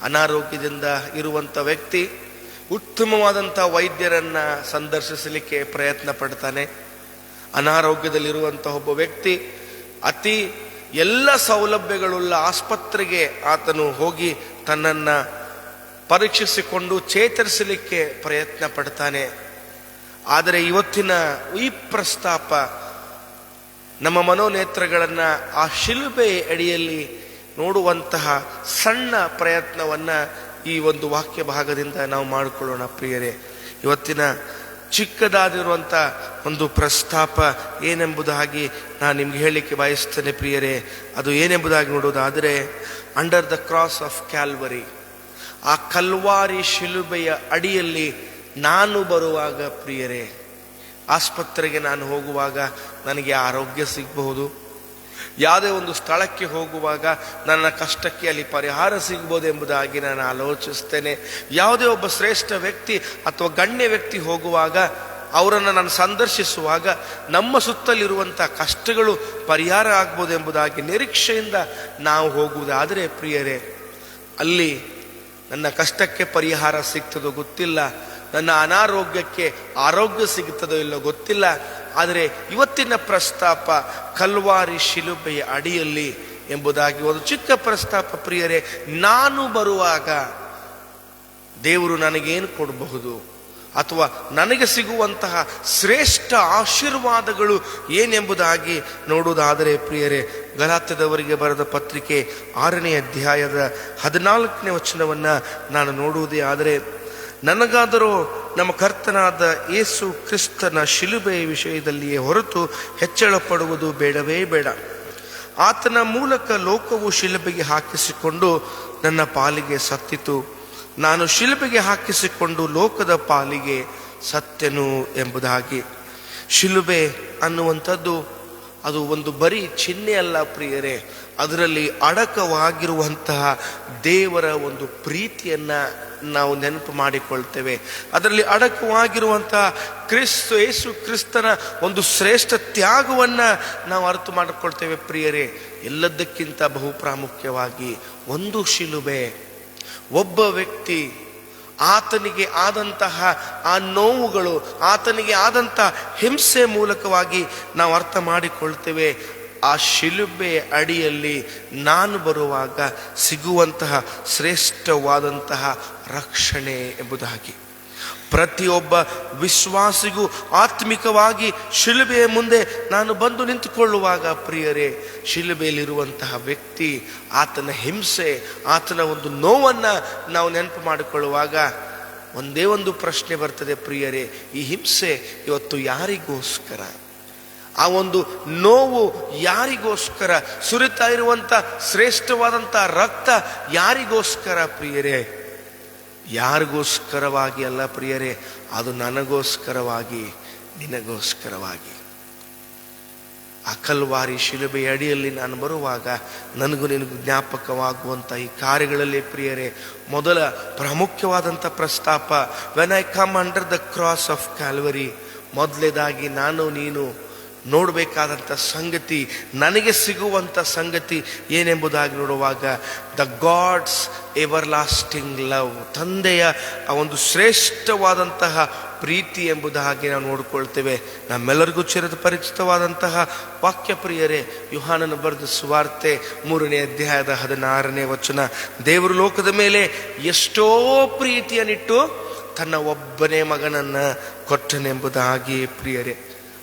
ಅನಾರೋಗ್ಯದಿಂದ ಇರುವಂಥ ವ್ಯಕ್ತಿ ಉತ್ತಮವಾದಂಥ ವೈದ್ಯರನ್ನು ಸಂದರ್ಶಿಸಲಿಕ್ಕೆ ಪ್ರಯತ್ನ ಪಡ್ತಾನೆ. ಅನಾರೋಗ್ಯದಲ್ಲಿರುವಂಥ ಒಬ್ಬ ವ್ಯಕ್ತಿ ಅತಿ ಎಲ್ಲ ಸೌಲಭ್ಯಗಳುಳ್ಳ ಆಸ್ಪತ್ರೆಗೆ ಆತನು ಹೋಗಿ ತನ್ನನ್ನು ಪರೀಕ್ಷಿಸಿಕೊಂಡು ಚೇತರಿಸಲಿಕ್ಕೆ ಪ್ರಯತ್ನ ಪಡ್ತಾನೆ. ಆದರೆ ಇವತ್ತಿನ ಈ ಪ್ರಸ್ತಾಪ ನಮ್ಮ ಮನೋನೇತ್ರಗಳನ್ನು ಆ ಶಿಲುಬೆ ಅಡಿಯಲ್ಲಿ ನೋಡುವಂತಹ ಸಣ್ಣ ಪ್ರಯತ್ನವನ್ನು ಈ ಒಂದು ವಾಕ್ಯ ಭಾಗದಿಂದ ನಾವು ಮಾಡಿಕೊಳ್ಳೋಣ ಪ್ರಿಯರೇ. ಇವತ್ತಿನ ಚಿಕ್ಕದಾದಿರುವಂಥ ಒಂದು ಪ್ರಸ್ತಾಪ ಏನೆಂಬುದಾಗಿ ನಾನು ನಿಮ್ಗೆ ಹೇಳಲಿಕ್ಕೆ ಬಯಸ್ತೇನೆ ಪ್ರಿಯರೇ. ಅದು ಏನೆಂಬುದಾಗಿ ನೋಡೋದಾದರೆ, under the cross of Calvary, ಆ ಕಲ್ವಾರಿ ಶಿಲುಬೆಯ ಅಡಿಯಲ್ಲಿ ನಾನು ಬರುವಾಗ ಪ್ರಿಯರೇ, ಆಸ್ಪತ್ರೆಗೆ ನಾನು ಹೋಗುವಾಗ ನನಗೆ ಆರೋಗ್ಯ ಸಿಗಬಹುದು, ಯಾವುದೇ ಒಂದು ಸ್ಥಳಕ್ಕೆ ಹೋಗುವಾಗ ನನ್ನ ಕಷ್ಟಕ್ಕೆ ಅಲ್ಲಿ ಪರಿಹಾರ ಸಿಗ್ಬೋದು ಎಂಬುದಾಗಿ ನಾನು ಆಲೋಚಿಸ್ತೇನೆ. ಯಾವುದೇ ಒಬ್ಬ ಶ್ರೇಷ್ಠ ವ್ಯಕ್ತಿ ಅಥವಾ ಗಣ್ಯ ವ್ಯಕ್ತಿ ಹೋಗುವಾಗ, ಅವರನ್ನು ನಾನು ಸಂದರ್ಶಿಸುವಾಗ ನಮ್ಮ ಸುತ್ತಲಿರುವಂಥ ಕಷ್ಟಗಳು ಪರಿಹಾರ ಆಗ್ಬೋದು ಎಂಬುದಾಗಿ ನಿರೀಕ್ಷೆಯಿಂದ ನಾವು ಹೋಗುವುದಾದರೆ ಪ್ರಿಯರೇ, ಅಲ್ಲಿ ನನ್ನ ಕಷ್ಟಕ್ಕೆ ಪರಿಹಾರ ಸಿಗ್ತದೋ ಗೊತ್ತಿಲ್ಲ, ನನ್ನ ಅನಾರೋಗ್ಯಕ್ಕೆ ಆರೋಗ್ಯ ಸಿಗುತ್ತದೋ ಇಲ್ಲೋ ಗೊತ್ತಿಲ್ಲ. ಆದರೆ ಇವತ್ತಿನ ಪ್ರಸ್ತಾಪ ಕಲ್ವಾರಿ ಶಿಲುಬೆಯ ಅಡಿಯಲ್ಲಿ ಎಂಬುದಾಗಿ ಒಂದು ಚಿಕ್ಕ ಪ್ರಸ್ತಾಪ ಪ್ರಿಯರೇ. ನಾನು ಬರುವಾಗ ದೇವರು ನನಗೇನು ಕೊಡಬಹುದು ಅಥವಾ ನನಗೆ ಸಿಗುವಂತಹ ಶ್ರೇಷ್ಠ ಆಶೀರ್ವಾದಗಳು ಏನೆಂಬುದಾಗಿ ನೋಡುವುದಾದರೆ ಪ್ರಿಯರೇ, ಗಲಾತ್ಯದವರಿಗೆ ಬರೆದ ಪತ್ರಿಕೆ 6ನೇ ಅಧ್ಯಾಯದ 14ನೇ ವಚನವನ್ನು ನಾನು ನೋಡುವುದೇ ಆದರೆ, ನನಗಾದರೂ ನಮ್ಮ ಕರ್ತನಾದ ಯೇಸು ಕ್ರಿಸ್ತನ ಶಿಲುಬೆಯ ವಿಷಯದಲ್ಲಿಯೇ ಹೊರತು ಹೆಚ್ಚಳ ಪಡುವುದು ಬೇಡವೇ ಬೇಡ. ಆತನ ಮೂಲಕ ಲೋಕವು ಶಿಲುಬೆಗೆ ಹಾಕಿಸಿಕೊಂಡು ನನ್ನ ಪಾಲಿಗೆ ಸತ್ತಿತು, ನಾನು ಶಿಲುಬೆಗೆ ಹಾಕಿಸಿಕೊಂಡು ಲೋಕದ ಪಾಲಿಗೆ ಸತ್ಯನು ಎಂಬುದಾಗಿ. ಶಿಲುಬೆ ಅನ್ನುವಂಥದ್ದು ಅದು ಒಂದು ಬರೀ ಚಿಹ್ನೆ ಅಲ್ಲ ಪ್ರಿಯರೇ, ಅದರಲ್ಲಿ ಅಡಕವಾಗಿರುವಂತಹ ದೇವರ ಒಂದು ಪ್ರೀತಿಯನ್ನು ನಾವು ನೆನಪು ಮಾಡಿಕೊಳ್ತೇವೆ. ಅದರಲ್ಲಿ ಅಡಕವಾಗಿರುವಂತಹ ಯೇಸು ಕ್ರಿಸ್ತನ ಒಂದು ಶ್ರೇಷ್ಠ ತ್ಯಾಗವನ್ನು ನಾವು ಅರ್ಥ ಮಾಡಿಕೊಳ್ತೇವೆ ಪ್ರಿಯರೇ. ಎಲ್ಲದಕ್ಕಿಂತ ಬಹು ಪ್ರಾಮುಖ್ಯವಾಗಿ ಒಂದು ಶಿಲುಬೆ, ಒಬ್ಬ ವ್ಯಕ್ತಿ, ಆತನಿಗೆ ಆದಂತಹ ಆ ನೋವುಗಳು, ಆತನಿಗೆ ಆದಂತಹ ಹಿಂಸೆ ಮೂಲಕವಾಗಿ ನಾವು ಅರ್ಥ ಮಾಡಿಕೊಳ್ತೇವೆ ಆ ಶಿಲುಬೆಯ ಅಡಿಯಲ್ಲಿ ನಾನು ಬರುವಾಗ ಸಿಗುವಂತಹ ಶ್ರೇಷ್ಠವಾದಂತಹ ರಕ್ಷಣೆ ಎಂಬುದಾಗಿ. ಪ್ರತಿಯೊಬ್ಬ ವಿಶ್ವಾಸಿಗೂ ಆತ್ಮಿಕವಾಗಿ ಶಿಲುಬೆಯ ಮುಂದೆ ನಾನು ಬಂದು ನಿಂತುಕೊಳ್ಳುವಾಗ ಪ್ರಿಯರೇ, ಶಿಲುಬೆಯಲ್ಲಿರುವಂತಹ ವ್ಯಕ್ತಿ, ಆತನ ಹಿಂಸೆ, ಆತನ ಒಂದು ನೋವನ್ನು ನಾವು ನೆನಪು ಮಾಡಿಕೊಳ್ಳುವಾಗ ಒಂದೇ ಒಂದು ಪ್ರಶ್ನೆ ಬರ್ತದೆ ಪ್ರಿಯರೇ, ಈ ಹಿಂಸೆ ಇವತ್ತು ಯಾರಿಗೋಸ್ಕರ? ಆ ಒಂದು ನೋವು ಯಾರಿಗೋಸ್ಕರ? ಸುರಿತಾ ಇರುವಂಥ ಶ್ರೇಷ್ಠವಾದಂಥ ರಕ್ತ ಯಾರಿಗೋಸ್ಕರ ಪ್ರಿಯರೇ? ಯಾರಿಗೋಸ್ಕರವಾಗಿ ಅಲ್ಲ ಪ್ರಿಯರೇ, ಅದು ನನಗೋಸ್ಕರವಾಗಿ, ನಿನಗೋಸ್ಕರವಾಗಿ. ಆ ಕಲ್ವಾರಿ ಶಿಲುಬೆಯ ಅಡಿಯಲ್ಲಿ ನಾನು ಬರುವಾಗ ನನಗೂ ನಿನಗೂ ಜ್ಞಾಪಕವಾಗುವಂಥ ಈ ಕಾರ್ಯಗಳಲ್ಲಿ ಪ್ರಿಯರೇ, ಮೊದಲ ಪ್ರಾಮುಖ್ಯವಾದಂಥ ಪ್ರಸ್ತಾಪ, when I come under the cross of Calvary, ಮೊದಲೇದಾಗಿ ನಾನು ನೀನು ನೋಡಬೇಕಾದಂಥ ಸಂಗತಿ, ನನಗೆ ಸಿಗುವಂಥ ಸಂಗತಿ ಏನೆಂಬುದಾಗಿ ನೋಡುವಾಗ, the God's everlasting love, ತಂದೆಯ ಆ ಒಂದು ಶ್ರೇಷ್ಠವಾದಂತಹ ಪ್ರೀತಿ ಎಂಬುದಾಗಿ ನಾವು ನೋಡಿಕೊಳ್ತೇವೆ. ನಮ್ಮೆಲ್ಲರಿಗೂ ಚಿರದ ಪರಿಚಿತವಾದಂತಹ ವಾಕ್ಯ ಪ್ರಿಯರೇ, ಯೋಹಾನನ ಬರೆದ ಸುವಾರ್ತೆ 3ನೇ ಅಧ್ಯಾಯದ 16ನೇ ವಚನ, ದೇವರು ಲೋಕದ ಮೇಲೆ ಎಷ್ಟೋ ಪ್ರೀತಿಯನ್ನಿಟ್ಟು ತನ್ನ ಒಬ್ಬನೇ ಮಗನನ್ನ ಕೊಟ್ಟನೆಂಬುದಾಗಿ ಪ್ರಿಯರೇ.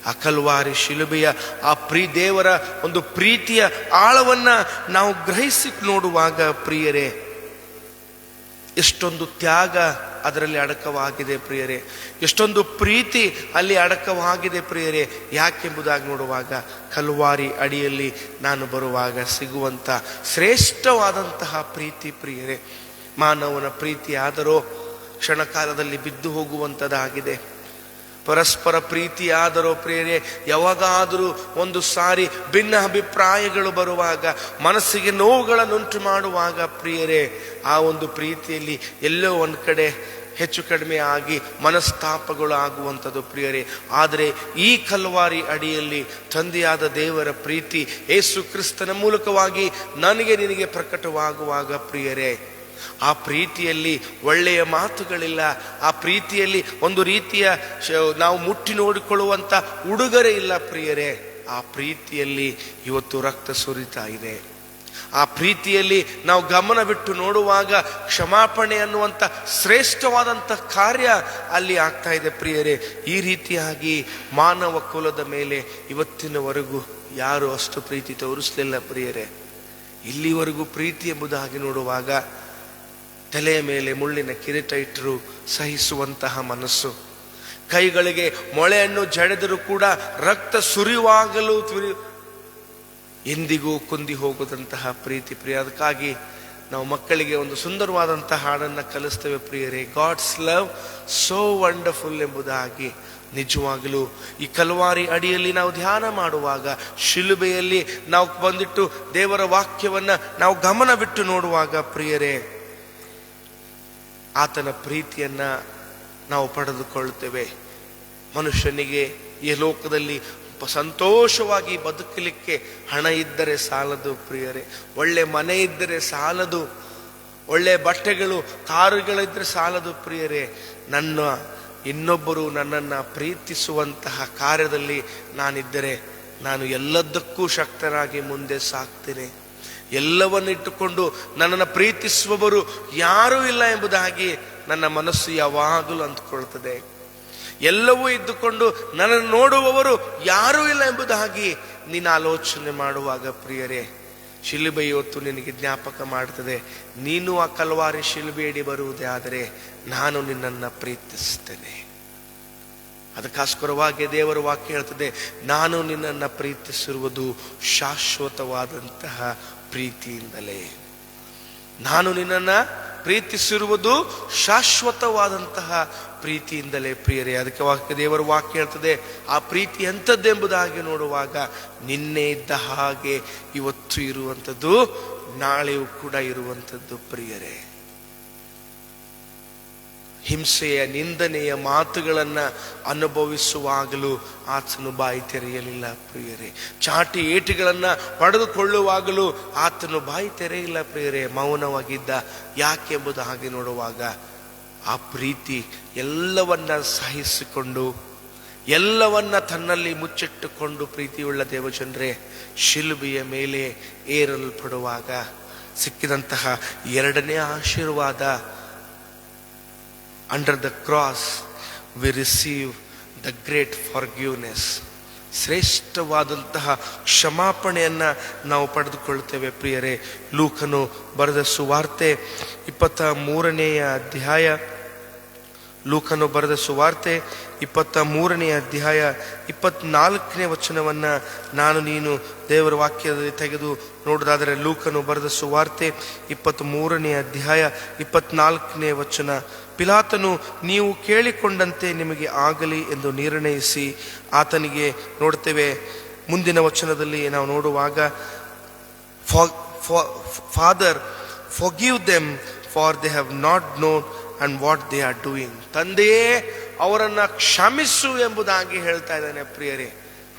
ಆ ಕಲ್ವಾರಿ ಶಿಲುಬೆಯ ಆ ದೇವರ ಒಂದು ಪ್ರೀತಿಯ ಆಳವನ್ನ ನಾವು ಗ್ರಹಿಸಿ ನೋಡುವಾಗ ಪ್ರಿಯರೇ, ಎಷ್ಟೊಂದು ತ್ಯಾಗ ಅದರಲ್ಲಿ ಅಡಕವಾಗಿದೆ ಪ್ರಿಯರೇ, ಎಷ್ಟೊಂದು ಪ್ರೀತಿ ಅಲ್ಲಿ ಅಡಕವಾಗಿದೆ ಪ್ರಿಯರೇ. ಯಾಕೆಂಬುದಾಗಿ ನೋಡುವಾಗ, ಕಲ್ವಾರಿ ಅಡಿಯಲ್ಲಿ ನಾನು ಬರುವಾಗ ಸಿಗುವಂಥ ಶ್ರೇಷ್ಠವಾದಂತಹ ಪ್ರೀತಿ ಪ್ರಿಯರೇ. ಮಾನವನ ಪ್ರೀತಿ ಆದರೂ ಕ್ಷಣಕಾಲದಲ್ಲಿ ಬಿದ್ದು ಹೋಗುವಂಥದ್ದಾಗಿದೆ. ಪರಸ್ಪರ ಪ್ರೀತಿ ಆದರೂ ಪ್ರಿಯರೇ, ಯಾವಾಗಾದರೂ ಒಂದು ಸಾರಿ ಭಿನ್ನ ಅಭಿಪ್ರಾಯಗಳು ಬರುವಾಗ, ಮನಸ್ಸಿಗೆ ನೋವುಗಳನ್ನುಂಟು ಮಾಡುವಾಗ ಪ್ರಿಯರೇ, ಆ ಒಂದು ಪ್ರೀತಿಯಲ್ಲಿ ಎಲ್ಲೋ ಒಂದು ಕಡೆ ಹೆಚ್ಚು ಕಡಿಮೆ ಆಗಿ ಮನಸ್ತಾಪಗಳು ಆಗುವಂಥದ್ದು ಪ್ರಿಯರೇ. ಆದರೆ ಈ ಕಲ್ವಾರಿ ಅಡಿಯಲ್ಲಿ ತಂದೆಯಾದ ದೇವರ ಪ್ರೀತಿ ಯೇಸು ಕ್ರಿಸ್ತನ ಮೂಲಕವಾಗಿ ನನಗೆ ನಿನಗೆ ಪ್ರಕಟವಾಗುವಾಗ ಪ್ರಿಯರೇ, ಆ ಪ್ರೀತಿಯಲ್ಲಿ ಒಳ್ಳೆಯ ಮಾತುಗಳಿಲ್ಲ. ಆ ಪ್ರೀತಿಯಲ್ಲಿ ಒಂದು ರೀತಿಯ ನಾವು ಮುಟ್ಟಿ ನೋಡಿಕೊಳ್ಳುವಂಥ ಉಡುಗೊರೆ ಇಲ್ಲ ಪ್ರಿಯರೇ. ಆ ಪ್ರೀತಿಯಲ್ಲಿ ಇವತ್ತು ರಕ್ತ ಸುರಿತಾ ಇದೆ. ಆ ಪ್ರೀತಿಯಲ್ಲಿ ನಾವು ಗಮನ ಬಿಟ್ಟು ನೋಡುವಾಗ ಕ್ಷಮಾಪಣೆ ಅನ್ನುವಂಥ ಶ್ರೇಷ್ಠವಾದಂಥ ಕಾರ್ಯ ಅಲ್ಲಿ ಆಗ್ತಾ ಇದೆ ಪ್ರಿಯರೇ. ಈ ರೀತಿಯಾಗಿ ಮಾನವ ಕುಲದ ಮೇಲೆ ಇವತ್ತಿನವರೆಗೂ ಯಾರು ಅಷ್ಟು ಪ್ರೀತಿ ತೋರಿಸಲಿಲ್ಲ ಪ್ರಿಯರೇ. ಇಲ್ಲಿವರೆಗೂ ಪ್ರೀತಿ ಎಂಬುದಾಗಿ ನೋಡುವಾಗ ತಲೆಯ ಮೇಲೆ ಮುಳ್ಳಿನ ಕಿರೀಟ ಇಟ್ಟರು ಸಹಿಸುವಂತಹ ಮನಸ್ಸು, ಕೈಗಳಿಗೆ ಮೊಳೆಯನ್ನು ಜಡೆದರೂ ಕೂಡ ರಕ್ತ ಸುರಿಯುವಾಗಲೂ ಎಂದಿಗೂ ಕುಂದಿ ಹೋಗದಂತಹ ಪ್ರೀತಿ ಪ್ರಿಯ. ಅದಕ್ಕಾಗಿ ನಾವು ಮಕ್ಕಳಿಗೆ ಒಂದು ಸುಂದರವಾದಂತಹ ಹಾಡನ್ನು ಕಲಿಸ್ತೇವೆ ಪ್ರಿಯರೇ, ಗಾಡ್ಸ್ ಲವ್ ಸೋ ವಂಡರ್ಫುಲ್ ಎಂಬುದಾಗಿ. ನಿಜವಾಗಲೂ ಈ ಕಲ್ವಾರಿ ಅಡಿಯಲ್ಲಿ ನಾವು ಧ್ಯಾನ ಮಾಡುವಾಗ, ಶಿಲುಬೆಯಲ್ಲಿ ನಾವು ಬಂದಿಟ್ಟು ದೇವರ ವಾಕ್ಯವನ್ನ ನಾವು ಗಮನ ಬಿಟ್ಟು ನೋಡುವಾಗ ಪ್ರಿಯರೇ, ಆತನ ಪ್ರೀತಿಯನ್ನ ನಾವು ಪಡೆದುಕೊಳ್ಳುತ್ತೇವೆ. ಮನುಷ್ಯನಿಗೆ ಈ ಲೋಕದಲ್ಲಿ ಸಂತೋಷವಾಗಿ ಬದುಕಲಿಕ್ಕೆ ಹಣ ಇದ್ದರೆ ಸಾಲದು ಪ್ರಿಯರೇ, ಒಳ್ಳೆ ಮನೆ ಇದ್ದರೆ ಸಾಲದು, ಒಳ್ಳೆ ಬಟ್ಟೆಗಳು ಕಾರುಗಳಿದ್ದರೆ ಸಾಲದು ಪ್ರಿಯರೇ. ಇನ್ನೊಬ್ಬರು ನನ್ನನ್ನು ಪ್ರೀತಿಸುವಂತಹ ಕಾರ್ಯದಲ್ಲಿ ನಾನಿದ್ದರೆ ನಾನು ಎಲ್ಲದಕ್ಕೂ ಶಕ್ತನಾಗಿ ಮುಂದೆ ಸಾಗ್ತೇನೆ. ಎಲ್ಲವನ್ನು ಇಟ್ಟುಕೊಂಡು ನನ್ನನ್ನು ಪ್ರೀತಿಸುವವರು ಯಾರೂ ಇಲ್ಲ ಎಂಬುದಾಗಿ ನನ್ನ ಮನಸ್ಸು ಯಾವಾಗಲೂ ಅಂದುಕೊಳ್ತದೆ. ಎಲ್ಲವೂ ಇದ್ದುಕೊಂಡು ನನ್ನನ್ನು ನೋಡುವವರು ಯಾರೂ ಇಲ್ಲ ಎಂಬುದಾಗಿ ನೀನು ಆಲೋಚನೆ ಮಾಡುವಾಗ ಪ್ರಿಯರೇ, ಶಿಲುಬೆ ಇವತ್ತು ನಿನಗೆ ಜ್ಞಾಪಕ ಮಾಡ್ತದೆ. ನೀನು ಆ ಕಲ್ವಾರಿ ಶಿಲುಬೆಯಡಿ ಬರುವುದೇ ಆದರೆ ನಾನು ನಿನ್ನನ್ನು ಪ್ರೀತಿಸ್ತೇನೆ. ಅದಕ್ಕೋಸ್ಕರವಾಗಿ ದೇವರ ವಾಕ್ಯ ಹೇಳ್ತದೆ, ನಾನು ನಿನ್ನನ್ನು ಪ್ರೀತಿಸಿರುವುದು ಶಾಶ್ವತವಾದಂತಹ ಪ್ರೀತಿಯಿಂದಲೇ. ನಾನು ನಿನ್ನನ್ನು ಪ್ರೀತಿಸಿರುವುದು ಶಾಶ್ವತವಾದಂತಹ ಪ್ರೀತಿಯಿಂದಲೇ ಪ್ರಿಯರೇ. ಅದಕ್ಕೆ ದೇವರ ವಾಕ್ಯ ಹೇಳ್ತದೆ, ಆ ಪ್ರೀತಿ ಎಂಥದ್ದೆಂಬುದಾಗಿ ನೋಡುವಾಗ ನಿನ್ನೆ ಇದ್ದ ಹಾಗೆ ಇವತ್ತು ಇರುವಂಥದ್ದು, ನಾಳೆಯೂ ಕೂಡ ಇರುವಂಥದ್ದು ಪ್ರಿಯರೇ. ಹಿಂಸೆಯ ನಿಂದನೆಯ ಮಾತುಗಳನ್ನ ಅನುಭವಿಸುವಾಗಲೂ ಆತನು ಬಾಯಿ ತೆರೆಯಲಿಲ್ಲ ಪ್ರಿಯರೇ. ಚಾಟಿ ಏಟುಗಳನ್ನ ಪಡೆದುಕೊಳ್ಳುವಾಗಲೂ ಆತನು ಬಾಯಿ ತೆರೆಯಿಲ್ಲ ಪ್ರಿಯರೇ, ಮೌನವಾಗಿದ್ದ. ಯಾಕೆಂಬುದು ಹಾಗೆ ನೋಡುವಾಗ ಆ ಪ್ರೀತಿ ಎಲ್ಲವನ್ನ ಸಹಿಸಿಕೊಂಡು ಎಲ್ಲವನ್ನ ತನ್ನಲ್ಲಿ ಮುಚ್ಚಿಟ್ಟುಕೊಂಡು ಪ್ರೀತಿಯುಳ್ಳ ದೇವಜನರೇ, ಶಿಲುಬೆಯ ಮೇಲೆ ಏರಲ್ಪಡುವಾಗ ಸಿಕ್ಕಿದಂತಹ ಎರಡನೇ ಆಶೀರ್ವಾದ, under the cross we receive the great forgiveness. ಶ್ರೇಷ್ಠವಾದಂತಹ ಕ್ಷಮಾಪಣೆಯನ್ನ ನಾವು ಪಡೆದುಕೊಳ್ಳುತ್ತೇವೆ ಪ್ರಿಯರೇ. ಲೂಕನು ಬರೆದ ಸುವಾರ್ತೆ 23ನೇ ಅಧ್ಯಾಯ, ಲೂಕನು ಬರೆದ ಸುವಾರ್ತೆ 23ನೇ ಅಧ್ಯಾಯ 24ನೇ ವಚನವನ್ನ ನಾನು ನೀನು ದೇವರ ವಾಕ್ಯದಲ್ಲಿ ತೆಗೆದು ನೋಡೋದಾದರೆ, ಲೂಕನು ಬರೆದ ಸುವಾರ್ತೆ 23ನೇ ಅಧ್ಯಾಯ 24ನೇ ವಚನ. ಪಿಲಾತನು, ನೀವು ಕೇಳಿಕೊಂಡಂತೆ ನಿಮಗೆ ಆಗಲಿ ಎಂದು ನಿರ್ಣಯಿಸಿ ಆತನಿಗೆ, ನೋಡ್ತೇವೆ ಮುಂದಿನ ವಚನದಲ್ಲಿ ನಾವು ನೋಡುವಾಗ, father forgive them for they have not non and what they are doing. ತಂದೆಯೇ ಅವರನ್ನ ಕ್ಷಮಿಸು ಎಂಬುದಾಗಿ ಹೇಳ್ತಾ ಇದ್ದಾನೆ ಪ್ರಿಯರೇ.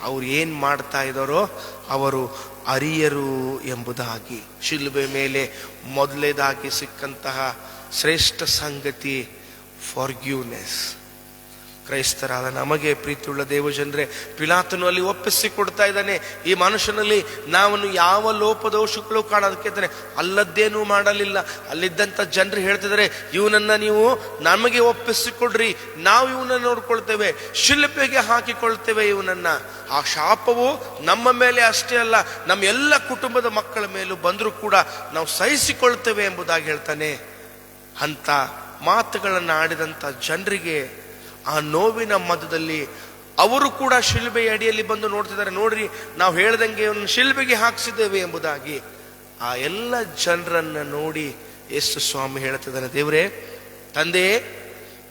ಅವ್ರು ಏನ್ ಮಾಡ್ತಾ ಇದ್ದಾರೋ ಅವರು ಅರಿಯರು ಎಂಬುದಾಗಿ. ಶಿಲುಬೆ ಮೇಲೆ ಮೊದಲೇದಾಗಿ ಸಿಕ್ಕಂತಹ ಶ್ರೇಷ್ಠ ಸಂಗತಿ ಫಾರ್ಗಿವ್ನೆಸ್. ಕ್ರೈಸ್ತರಾದ ನಮಗೆ ಪ್ರೀತಿಯುಳ್ಳ ದೇವಜನರೇ, ಪಿಲಾತನು ಅಲ್ಲಿ ಒಪ್ಪಿಸಿಕೊಡ್ತಾ ಇದ್ದಾನೆ, ಈ ಮನುಷ್ಯನಲ್ಲಿ ನಾವನ್ನು ಯಾವ ಲೋಪದೋಷಗಳು ಕಾಣೋದಕ್ಕೆ ಅಲ್ಲದ್ದೇನೂ ಮಾಡಲಿಲ್ಲ. ಅಲ್ಲಿದ್ದಂಥ ಜನರು ಹೇಳ್ತಿದ್ದಾರೆ, ಇವನನ್ನ ನೀವು ನಮಗೆ ಒಪ್ಪಿಸಿಕೊಡ್ರಿ, ನಾವು ಇವನನ್ನ ನೋಡ್ಕೊಳ್ತೇವೆ, ಶಿಲ್ಪೆಗೆ ಹಾಕಿಕೊಳ್ತೇವೆ ಇವನನ್ನ. ಆ ಶಾಪವು ನಮ್ಮ ಮೇಲೆ ಅಷ್ಟೇ ಅಲ್ಲ, ನಮ್ಮ ಎಲ್ಲ ಕುಟುಂಬದ ಮಕ್ಕಳ ಮೇಲೂ ಬಂದರೂ ಕೂಡ ನಾವು ಸಹಿಸಿಕೊಳ್ತೇವೆ ಎಂಬುದಾಗಿ ಹೇಳ್ತಾನೆ. ಅಂತ ಮಾತುಗಳನ್ನು ಆಡಿದಂಥ ಜನರಿಗೆ ಆ ನೋವಿನ ಮಧ್ಯದಲ್ಲಿ ಅವರು ಕೂಡ ಶಿಲುಬೆಯ ಅಡಿಯಲ್ಲಿ ಬಂದು ನೋಡ್ತಿದ್ದಾರೆ, ನೋಡ್ರಿ ನಾವು ಹೇಳ್ದಂಗೆ ಒಂದು ಶಿಲುಬೆಗೆ ಹಾಕ್ಸಿದ್ದೇವೆ ಎಂಬುದಾಗಿ. ಆ ಎಲ್ಲ ಜನರನ್ನ ನೋಡಿ ಯೇಸು ಸ್ವಾಮಿ ಹೇಳ್ತಿದ್ದಾನೆ, ದೇವರೇ, ತಂದೆ,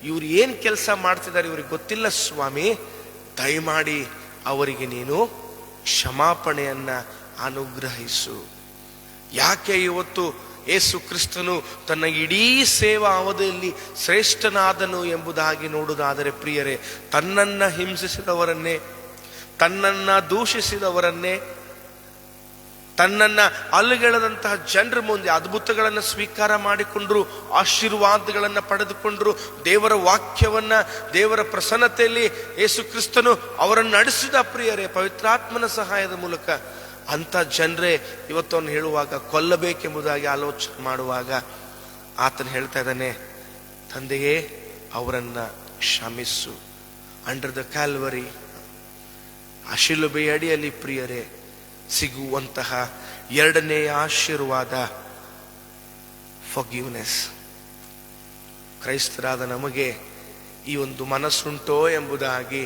ಇವ್ರು ಏನ್ ಕೆಲಸ ಮಾಡ್ತಿದ್ದಾರೆ ಇವ್ರಿಗೆ ಗೊತ್ತಿಲ್ಲ ಸ್ವಾಮಿ, ದಯಮಾಡಿ ಅವರಿಗೆ ನೀನು ಕ್ಷಮಾಪಣೆಯನ್ನ ಅನುಗ್ರಹಿಸು. ಯಾಕೆ ಇವತ್ತು ಯೇಸು ಕ್ರಿಸ್ತನು ತನ್ನ ಇಡೀ ಸೇವಾ ಅವಧಿಯಲ್ಲಿ ಶ್ರೇಷ್ಠನಾದನು ಎಂಬುದಾಗಿ ನೋಡುವುದಾದರೆ ಪ್ರಿಯರೇ, ತನ್ನನ್ನ ಹಿಂಸಿಸಿದವರನ್ನೇ, ತನ್ನನ್ನ ದೂಷಿಸಿದವರನ್ನೇ, ತನ್ನನ್ನ ಅಲ್ಲಗೆಳೆದಂತಹ ಜನರ ಮುಂದೆ ಅದ್ಭುತಗಳನ್ನು ಸ್ವೀಕಾರ ಮಾಡಿಕೊಂಡ್ರು, ಆಶೀರ್ವಾದಗಳನ್ನು ಪಡೆದುಕೊಂಡ್ರು, ದೇವರ ವಾಕ್ಯವನ್ನ, ದೇವರ ಪ್ರಸನ್ನತೆಯಲ್ಲಿ ಯೇಸು ಕ್ರಿಸ್ತನು ಅವರನ್ನು ನಡೆಸಿದ ಪ್ರಿಯರೇ ಪವಿತ್ರಾತ್ಮನ ಸಹಾಯದ ಮೂಲಕ. ಅಂತ ಜನರೇ ಇವತ್ತವನು ಹೇಳುವಾಗ ಕೊಲ್ಲಬೇಕೆಂಬುದಾಗಿ ಆಲೋಚನೆ ಮಾಡುವಾಗ ಆತನು ಹೇಳ್ತಾ ಇದ್ದಾನೆ, ತಂದೆಯೇ ಅವರನ್ನ ಕ್ಷಮಿಸು. ಅಂಡರ್ ದ ಕ್ಯಾಲ್ವರಿ, ಆ ಶಿಲುಬೆಯ ಅಡಿಯಲ್ಲಿ ಪ್ರಿಯರೇ ಸಿಗುವಂತಹ ಎರಡನೇ ಆಶೀರ್ವಾದ ಫಾರ್ಗಿವ್ನೆಸ್. ಕ್ರೈಸ್ತರಾದ ನಮಗೆ ಈ ಒಂದು ಮನಸ್ಸುಂಟೋ ಎಂಬುದಾಗಿ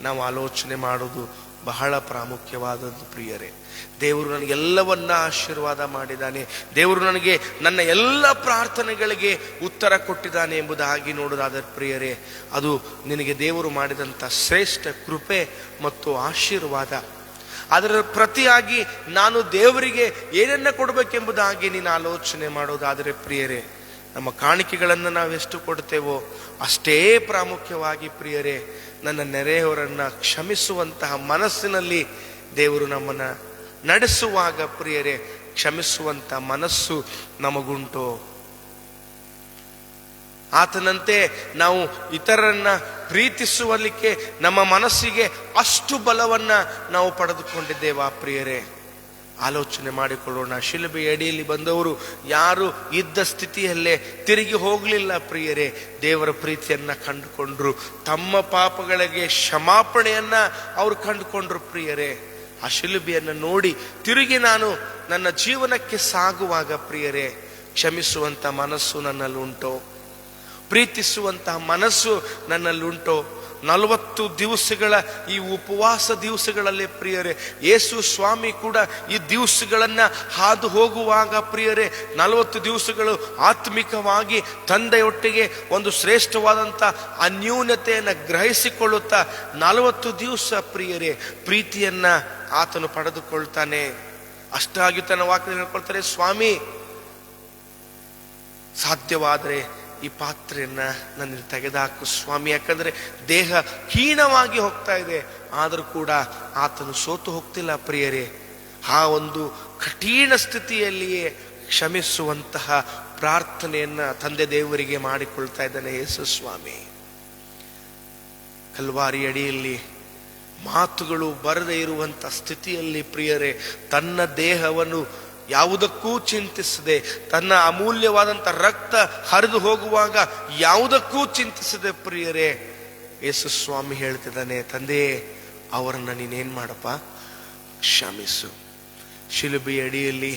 ನಾವು ಆಲೋಚನೆ ಮಾಡುವುದು ಬಹಳ ಪ್ರಾಮುಖ್ಯವಾದದ್ದು ಪ್ರಿಯರೇ. ದೇವರು ನನಗೆಲ್ಲವನ್ನ ಆಶೀರ್ವಾದ ಮಾಡಿದ್ದಾನೆ, ದೇವರು ನನಗೆ ನನ್ನ ಎಲ್ಲ ಪ್ರಾರ್ಥನೆಗಳಿಗೆ ಉತ್ತರ ಕೊಟ್ಟಿದ್ದಾನೆ ಎಂಬುದಾಗಿ ನೋಡೋದಾದರೆ ಪ್ರಿಯರೇ, ಅದು ನಿನಗೆ ದೇವರು ಮಾಡಿದಂಥ ಶ್ರೇಷ್ಠ ಕೃಪೆ ಮತ್ತು ಆಶೀರ್ವಾದ. ಅದರ ಪ್ರತಿಯಾಗಿ ನಾನು ದೇವರಿಗೆ ಏನನ್ನ ಕೊಡಬೇಕೆಂಬುದಾಗಿ ನೀನು ಆಲೋಚನೆ ಮಾಡೋದಾದರೆ ಪ್ರಿಯರೇ, ನಮ್ಮ ಕಾಣಿಕೆಗಳನ್ನು ನಾವೆಷ್ಟು ಕೊಡ್ತೇವೋ ಅಷ್ಟೇ ಪ್ರಾಮುಖ್ಯವಾಗಿ ಪ್ರಿಯರೇ ನನ್ನ ನೆರೆಯವರನ್ನ ಕ್ಷಮಿಸುವಂತಹ ಮನಸ್ಸಿನಲ್ಲಿ ದೇವರು ನಮ್ಮನ್ನ ನಡೆಸುವಾಗ ಪ್ರಿಯರೇ, ಕ್ಷಮಿಸುವಂತ ಮನಸ್ಸು ನಮಗುಂಟು. ಆತನಂತೆ ನಾವು ಇತರರನ್ನ ಪ್ರೀತಿಸುವಲಿಕ್ಕೆ ನಮ್ಮ ಮನಸ್ಸಿಗೆ ಅಷ್ಟು ಬಲವನ್ನ ನಾವು ಪಡೆದುಕೊಂಡಿದ್ದೇವಾ ಪ್ರಿಯರೇ? ಆಲೋಚನೆ ಮಾಡಿಕೊಳ್ಳೋಣ. ಶಿಲುಬೆಯ ಅಡಿಯಲ್ಲಿ ಬಂದವರು ಯಾರು ಇದ್ದ ಸ್ಥಿತಿಯಲ್ಲೇ ತಿರುಗಿ ಹೋಗಲಿಲ್ಲ ಪ್ರಿಯರೇ, ದೇವರ ಪ್ರೀತಿಯನ್ನ ಕಂಡುಕೊಂಡ್ರು, ತಮ್ಮ ಪಾಪಗಳಿಗೆ ಕ್ಷಮಾಪಣೆಯನ್ನ ಅವರು ಕಂಡುಕೊಂಡ್ರು ಪ್ರಿಯರೇ. ಆ ಶಿಲುಬೆಯನ್ನು ನೋಡಿ ತಿರುಗಿ ನಾನು ನನ್ನ ಜೀವನಕ್ಕೆ ಸಾಗುವಾಗ ಪ್ರಿಯರೇ, ಕ್ಷಮಿಸುವಂತ ಮನಸ್ಸು ನನ್ನಲ್ಲುಂಟೋ, ಪ್ರೀತಿಸುವಂತಹ ಮನಸ್ಸು ನನ್ನಲ್ಲುಂಟೋ? 40 ದಿವಸಗಳ ಈ ಉಪವಾಸ ದಿವಸಗಳಲ್ಲಿ ಪ್ರಿಯರೇ, ಯೇಸು ಸ್ವಾಮಿ ಕೂಡ ಈ ದಿವಸಗಳನ್ನ ಹಾದು ಹೋಗುವಾಗ ಪ್ರಿಯರೇ, 40 ದಿವಸಗಳು ಆತ್ಮಿಕವಾಗಿ ತಂದೆಯೊಟ್ಟಿಗೆ ಒಂದು ಶ್ರೇಷ್ಠವಾದಂಥ ಅನ್ಯೂನ್ಯತೆಯನ್ನು ಗ್ರಹಿಸಿಕೊಳ್ಳುತ್ತಾ 40 ದಿವಸ ಪ್ರಿಯರೇ ಪ್ರೀತಿಯನ್ನ ಆತನು ಪಡೆದುಕೊಳ್ತಾನೆ. ಅಷ್ಟಾಗಿ ತನ್ನ ವಾಕ್ಯದಲ್ಲಿ ಹೇಳ್ಕೊಳ್ತಾರೆ, ಸ್ವಾಮಿ ಸಾಧ್ಯವಾದರೆ ಈ ಪಾತ್ರೆಯನ್ನ ನನ್ನ ತೆಗೆದುಹಾಕು ಸ್ವಾಮಿ, ಯಾಕಂದ್ರೆ ದೇಹ ಹೀನವಾಗಿ ಹೋಗ್ತಾ ಇದೆ. ಆದರೂ ಕೂಡ ಆತನು ಸೋತು ಹೋಗ್ತಿಲ್ಲ ಪ್ರಿಯರೇ. ಆ ಒಂದು ಕಠಿಣ ಸ್ಥಿತಿಯಲ್ಲಿಯೇ ಕ್ಷಮಿಸುವಂತಹ ಪ್ರಾರ್ಥನೆಯನ್ನ ತಂದೆ ದೇವರಿಗೆ ಮಾಡಿಕೊಳ್ತಾ ಇದ್ದಾನೆ ಯೇಸು ಸ್ವಾಮಿ. ಕಲ್ವಾರಿ ಅಡಿಯಲ್ಲಿ ಮಾತುಗಳು ಬರದೇ ಇರುವಂಥ ಸ್ಥಿತಿಯಲ್ಲಿ ಪ್ರಿಯರೇ, ತನ್ನ ದೇಹವನ್ನು ಯಾವುದಕ್ಕೂ ಚಿಂತಿಸದೆ, ತನ್ನ ಅಮೂಲ್ಯವಾದಂಥ ರಕ್ತ ಹರಿದು ಹೋಗುವಾಗ ಯಾವುದಕ್ಕೂ ಚಿಂತಿಸದೆ ಪ್ರಿಯರೇ, ಯೇಸು ಸ್ವಾಮಿ ಹೇಳ್ತಿದ್ದಾನೆ, ತಂದೆ ಅವರನ್ನ ನೀನೇನ್ ಮಾಡಪ್ಪ, ಕ್ಷಮಿಸು. ಶಿಲುಬೆಯ ಅಡಿಯಲ್ಲಿ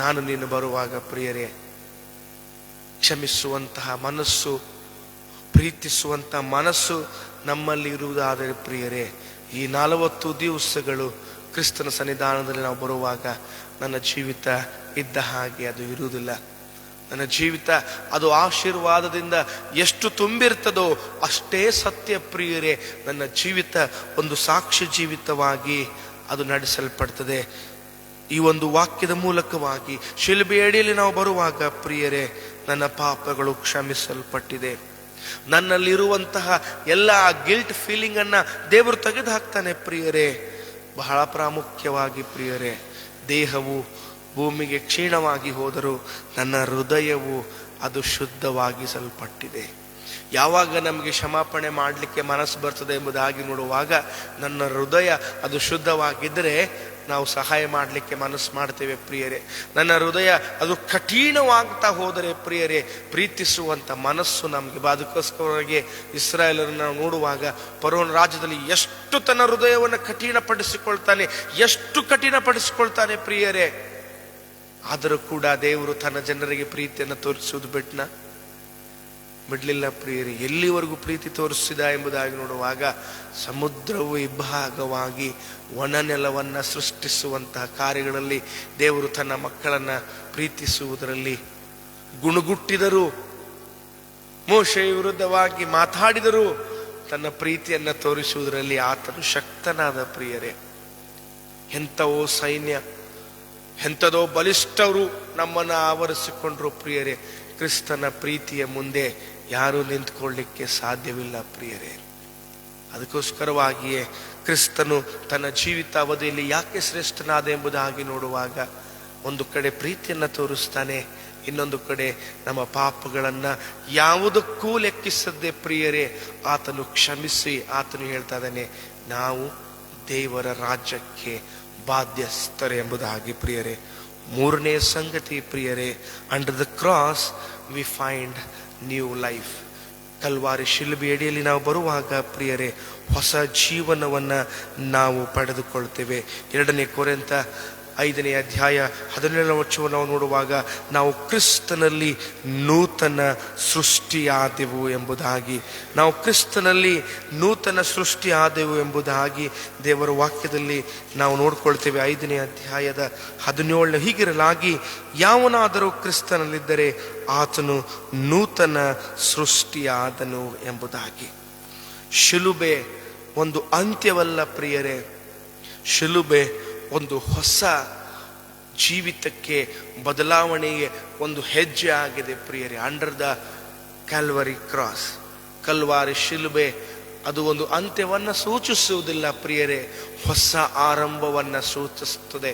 ನಾನು ನೀನು ಬರುವಾಗ ಪ್ರಿಯರೇ, ಕ್ಷಮಿಸುವಂತಹ ಮನಸ್ಸು, ಪ್ರೀತಿಸುವಂತಹ ಮನಸ್ಸು ನಮ್ಮಲ್ಲಿ ಇರುವುದಾದರೆ ಪ್ರಿಯರೇ, ಈ 40 ದಿವಸಗಳು ಕ್ರಿಸ್ತನ ಸನ್ನಿಧಾನದಲ್ಲಿ ನಾವು ಬರುವಾಗ ನನ್ನ ಜೀವಿತ ಇದ್ದ ಹಾಗೆ ಅದು ಇರುವುದಿಲ್ಲ. ನನ್ನ ಜೀವಿತ ಅದು ಆಶೀರ್ವಾದದಿಂದ ಎಷ್ಟು ತುಂಬಿರ್ತದೋ ಅಷ್ಟೇ ಸತ್ಯ ಪ್ರಿಯರೇ. ನನ್ನ ಜೀವಿತ ಒಂದು ಸಾಕ್ಷಿ ಜೀವಿತವಾಗಿ ಅದು ನಡೆಸಲ್ಪಡ್ತದೆ. ಈ ಒಂದು ವಾಕ್ಯದ ಮೂಲಕವಾಗಿ ಶಿಲುಬೆಯ ಅಡಿಯಲ್ಲಿ ನಾವು ಬರುವಾಗ ಪ್ರಿಯರೇ, ನನ್ನ ಪಾಪಗಳು ಕ್ಷಮಿಸಲ್ಪಟ್ಟಿದೆ. ನನ್ನಲ್ಲಿರುವಂತಹ ಎಲ್ಲ ಗಿಲ್ಟ್ ಫೀಲಿಂಗ್ ಅನ್ನ ದೇವರು ತೆಗೆದು ಹಾಕ್ತಾನೆ ಪ್ರಿಯರೇ. ಬಹಳ ಪ್ರಾಮುಖ್ಯವಾಗಿ ಪ್ರಿಯರೇ, ದೇಹವು ಭೂಮಿಗೆ ಕ್ಷೀಣವಾಗಿ ಹೋದರೂ ನನ್ನ ಹೃದಯವು ಅದು ಶುದ್ಧವಾಗಿಸಲ್ಪಟ್ಟಿದೆ. ಯಾವಾಗ ನಮಗೆ ಕ್ಷಮಾಪಣೆ ಮಾಡಲಿಕ್ಕೆ ಮನಸ್ಸು ಬರ್ತದೆ ಎಂಬುದಾಗಿ ನೋಡುವಾಗ ನನ್ನ ಹೃದಯ ಅದು ಶುದ್ಧವಾಗಿದ್ದರೆ ನಾವು ಸಹಾಯ ಮಾಡಲಿಕ್ಕೆ ಮನಸ್ಸು ಮಾಡ್ತೇವೆ ಪ್ರಿಯರೇ. ನನ್ನ ಹೃದಯ ಅದು ಕಠಿಣವಾಗ್ತಾ ಹೋದರೆ ಪ್ರಿಯರೇ, ಪ್ರೀತಿಸುವಂಥ ಮನಸ್ಸು ನಮಗೆ. ಅದಕ್ಕೋಸ್ಕರವಾಗಿ ಇಸ್ರಾಯೇಲರನ್ನು ನಾವು ನೋಡುವಾಗ ಫರೋಹನ ರಾಜ್ಯದಲ್ಲಿ ಎಷ್ಟು ತನ್ನ ಹೃದಯವನ್ನು ಕಠಿಣಪಡಿಸಿಕೊಳ್ತಾನೆ, ಎಷ್ಟು ಕಠಿಣಪಡಿಸಿಕೊಳ್ತಾನೆ ಪ್ರಿಯರೇ. ಆದರೂ ಕೂಡ ದೇವರು ತನ್ನ ಜನರಿಗೆ ಪ್ರೀತಿಯನ್ನು ತೋರಿಸುವುದು ಬಿಡ್ಲಿಲ್ಲ ಪ್ರಿಯರೇ. ಎಲ್ಲಿವರೆಗೂ ಪ್ರೀತಿ ತೋರಿಸಿದ ಎಂಬುದಾಗಿ ನೋಡುವಾಗ ಸಮುದ್ರವು ಇಬ್ಬಾಗವಾಗಿ ಒಣ ನೆಲವನ್ನ ಸೃಷ್ಟಿಸುವಂತಹ ಕಾರ್ಯಗಳಲ್ಲಿ ದೇವರು ತನ್ನ ಮಕ್ಕಳನ್ನ ಪ್ರೀತಿಸುವುದರಲ್ಲಿ ಗುಣಗುಟ್ಟಿದರು. ಮೋಶೆಯ ವಿರುದ್ಧವಾಗಿ ಮಾತಾಡಿದರು. ತನ್ನ ಪ್ರೀತಿಯನ್ನ ತೋರಿಸುವುದರಲ್ಲಿ ಆತನು ಶಕ್ತನಾದ ಪ್ರಿಯರೇ. ಎಂಥವೋ ಸೈನ್ಯ, ಎಂಥದೋ ಬಲಿಷ್ಠರು ನಮ್ಮನ್ನು ಆವರಿಸಿಕೊಂಡ್ರು ಪ್ರಿಯರೇ. ಕ್ರಿಸ್ತನ ಪ್ರೀತಿಯ ಮುಂದೆ ಯಾರೂ ನಿಂತ್ಕೊಳ್ಳಿಕ್ಕೆ ಸಾಧ್ಯವಿಲ್ಲ ಪ್ರಿಯರೇ. ಅದಕ್ಕೋಸ್ಕರವಾಗಿಯೇ ಕ್ರಿಸ್ತನು ತನ್ನ ಜೀವಿತ ಅವಧಿಯಲ್ಲಿ ಯಾಕೆ ಶ್ರೇಷ್ಠನಾದ ಎಂಬುದಾಗಿ ನೋಡುವಾಗ ಒಂದು ಕಡೆ ಪ್ರೀತಿಯನ್ನು ತೋರಿಸ್ತಾನೆ, ಇನ್ನೊಂದು ಕಡೆ ನಮ್ಮ ಪಾಪಗಳನ್ನ ಯಾವುದಕ್ಕೂ ಲೆಕ್ಕಿಸದೆ ಪ್ರಿಯರೇ ಆತನು ಕ್ಷಮಿಸಿ ಆತನು ಹೇಳ್ತಾ ಇದ್ದಾನೆ, ನಾವು ದೇವರ ರಾಜ್ಯಕ್ಕೆ ಬಾಧ್ಯಸ್ಥರು ಎಂಬುದಾಗಿ ಪ್ರಿಯರೇ. ಮೂರನೇ ಸಂಗತಿ ಪ್ರಿಯರೇ, under the cross we find new life. Calvary ಶಿಲುಬೆ ಅಡಿಯಲ್ಲಿ ನಾವು ಬರುವಾಗ ಪ್ರಿಯರೇ ಹೊಸ ಜೀವನವನ್ನ ನಾವು ಪಡೆದುಕೊಳ್ತೇವೆ. 2 ಕೊರಿಂಥ 5ನೇ ಅಧ್ಯಾಯ 17ನೇ ವಚನವನ್ನು ನಾವು ನೋಡುವಾಗ ನಾವು ಕ್ರಿಸ್ತನಲ್ಲಿ ನೂತನ ಸೃಷ್ಟಿಯಾದೆವು ಎಂಬುದಾಗಿ, ನಾವು ಕ್ರಿಸ್ತನಲ್ಲಿ ನೂತನ ಸೃಷ್ಟಿಯಾದೆವು ಎಂಬುದಾಗಿ ದೇವರ ವಾಕ್ಯದಲ್ಲಿ ನಾವು ನೋಡ್ಕೊಳ್ತೇವೆ. 5ನೇ ಅಧ್ಯಾಯದ 17 ಹೀಗಿರಲಾಗಿ ಯಾವನಾದರೂ ಕ್ರಿಸ್ತನಲ್ಲಿದ್ದರೆ ಆತನು ನೂತನ ಸೃಷ್ಟಿಯಾದನು ಎಂಬುದಾಗಿ. ಶಿಲುಬೆ ಒಂದು ಅಂತ್ಯವಲ್ಲ ಪ್ರಿಯರೇ, ಶಿಲುಬೆ ಒಂದು ಹೊಸ ಜೀವಿತಕ್ಕೆ ಬದಲಾವಣೆಗೆ ಒಂದು ಹೆಜ್ಜೆ ಆಗಿದೆ ಪ್ರಿಯರೇ. Under the Calvary cross, Calvary ಶಿಲುಬೆ ಅದು ಒಂದು ಅಂತ್ಯವನ್ನು ಸೂಚಿಸುವುದಿಲ್ಲ ಪ್ರಿಯರೇ, ಹೊಸ ಆರಂಭವನ್ನ ಸೂಚಿಸುತ್ತದೆ.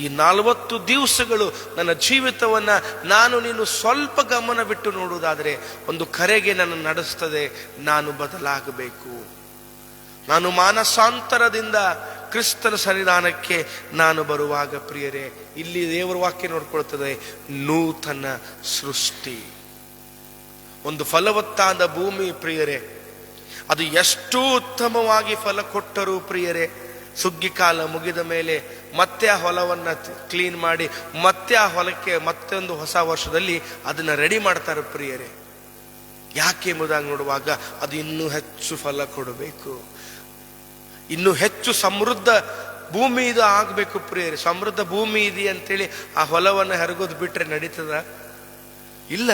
ಈ 40 ದಿವಸಗಳು ನನ್ನ ಜೀವಿತವನ್ನ ನಾನು ನೀನು ಸ್ವಲ್ಪ ಗಮನ ಬಿಟ್ಟು ನೋಡುವುದಾದರೆ ಒಂದು ಕರೆಗೆ ನನ್ನ ನಡೆಸ್ತದೆ. ನಾನು ಬದಲಾಗಬೇಕು. ನಾನು ಮಾನಸಾಂತರದಿಂದ ಕ್ರಿಸ್ತನ ಸನ್ನಿಧಾನಕ್ಕೆ ನಾನು ಬರುವಾಗ ಪ್ರಿಯರೇ, ಇಲ್ಲಿ ದೇವರ ವಾಕ್ಯ ನೋಡ್ಕೊಳ್ತದೆ, ನೂತನ ಸೃಷ್ಟಿ. ಒಂದು ಫಲವತ್ತಾದ ಭೂಮಿ ಪ್ರಿಯರೇ, ಅದು ಎಷ್ಟು ಉತ್ತಮವಾಗಿ ಫಲ ಕೊಟ್ಟರು ಪ್ರಿಯರೇ, ಸುಗ್ಗಿ ಕಾಲ ಮುಗಿದ ಮೇಲೆ ಮತ್ತೆ ಆ ಹೊಲವನ್ನ ಕ್ಲೀನ್ ಮಾಡಿ ಮತ್ತೆ ಆ ಹೊಲಕ್ಕೆ ಮತ್ತೊಂದು ಹೊಸ ವರ್ಷದಲ್ಲಿ ಅದನ್ನ ರೆಡಿ ಮಾಡ್ತಾರೆ ಪ್ರಿಯರೇ. ಯಾಕೆ ಎಂಬುದಾಗಿ ನೋಡುವಾಗ ಅದು ಇನ್ನೂ ಹೆಚ್ಚು ಫಲ ಕೊಡಬೇಕು, ಇನ್ನು ಹೆಚ್ಚು ಸಮೃದ್ಧ ಭೂಮಿ ಇದು ಆಗಬೇಕು ಪ್ರಿಯರೇ. ಸಮೃದ್ಧ ಭೂಮಿ ಇದೆ ಅಂತೇಳಿ ಆ ಹೊಲವನ್ನು ಹರಗೋದು ಬಿಟ್ರೆ ನಡೀತದ? ಇಲ್ಲ.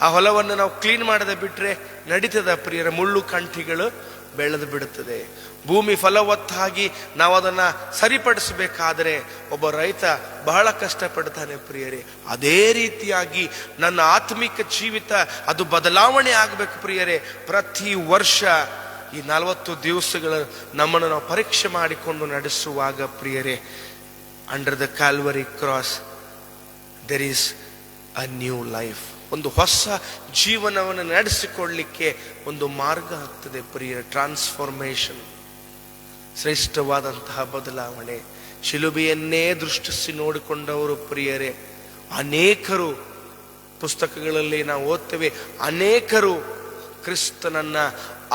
ಆ ಹೊಲವನ್ನು ನಾವು ಕ್ಲೀನ್ ಮಾಡದೆ ಬಿಟ್ರೆ ನಡೀತದ ಪ್ರಿಯರೇ? ಮುಳ್ಳು ಕಂಠಿಗಳು ಬೆಳೆದು ಬಿಡುತ್ತದೆ. ಭೂಮಿ ಫಲವತ್ತಾಗಿ ನಾವು ಅದನ್ನ ಸರಿಪಡಿಸಬೇಕಾದ್ರೆ ಒಬ್ಬ ರೈತ ಬಹಳ ಕಷ್ಟಪಡ್ತಾನೆ ಪ್ರಿಯರೇ. ಅದೇ ರೀತಿಯಾಗಿ ನನ್ನ ಆತ್ಮಿಕ ಜೀವಿತ ಅದು ಬದಲಾವಣೆ ಆಗಬೇಕು ಪ್ರಿಯರೇ. ಪ್ರತಿ ವರ್ಷ ಈ 40 ದಿವಸಗಳ ನಮ್ಮನ್ನು ನಾವು ಪರೀಕ್ಷೆ ಮಾಡಿಕೊಂಡು ನಡೆಸುವಾಗ ಪ್ರಿಯರೇ, under the Calvary cross there is a new life. ಒಂದು ಹೊಸ ಜೀವನವನ್ನು ನಡೆಸಿಕೊಳ್ಳಲಿಕ್ಕೆ ಒಂದು ಮಾರ್ಗ ಆಗ್ತದೆ ಪ್ರಿಯರೇ. ಟ್ರಾನ್ಸ್ಫಾರ್ಮೇಶನ್. ಶ್ರೇಷ್ಠವಾದಂತಹ ಬದಲಾವಣೆ. ಶಿಲುಬೆಯನ್ನೇ ದೃಷ್ಟಿಸಿ ನೋಡಿಕೊಂಡವರು ಪ್ರಿಯರೇ ಅನೇಕರು. ಪುಸ್ತಕಗಳಲ್ಲಿ ನಾವು ಓದ್ತೇವೆ, ಅನೇಕರು ಕ್ರಿಸ್ತನನ್ನ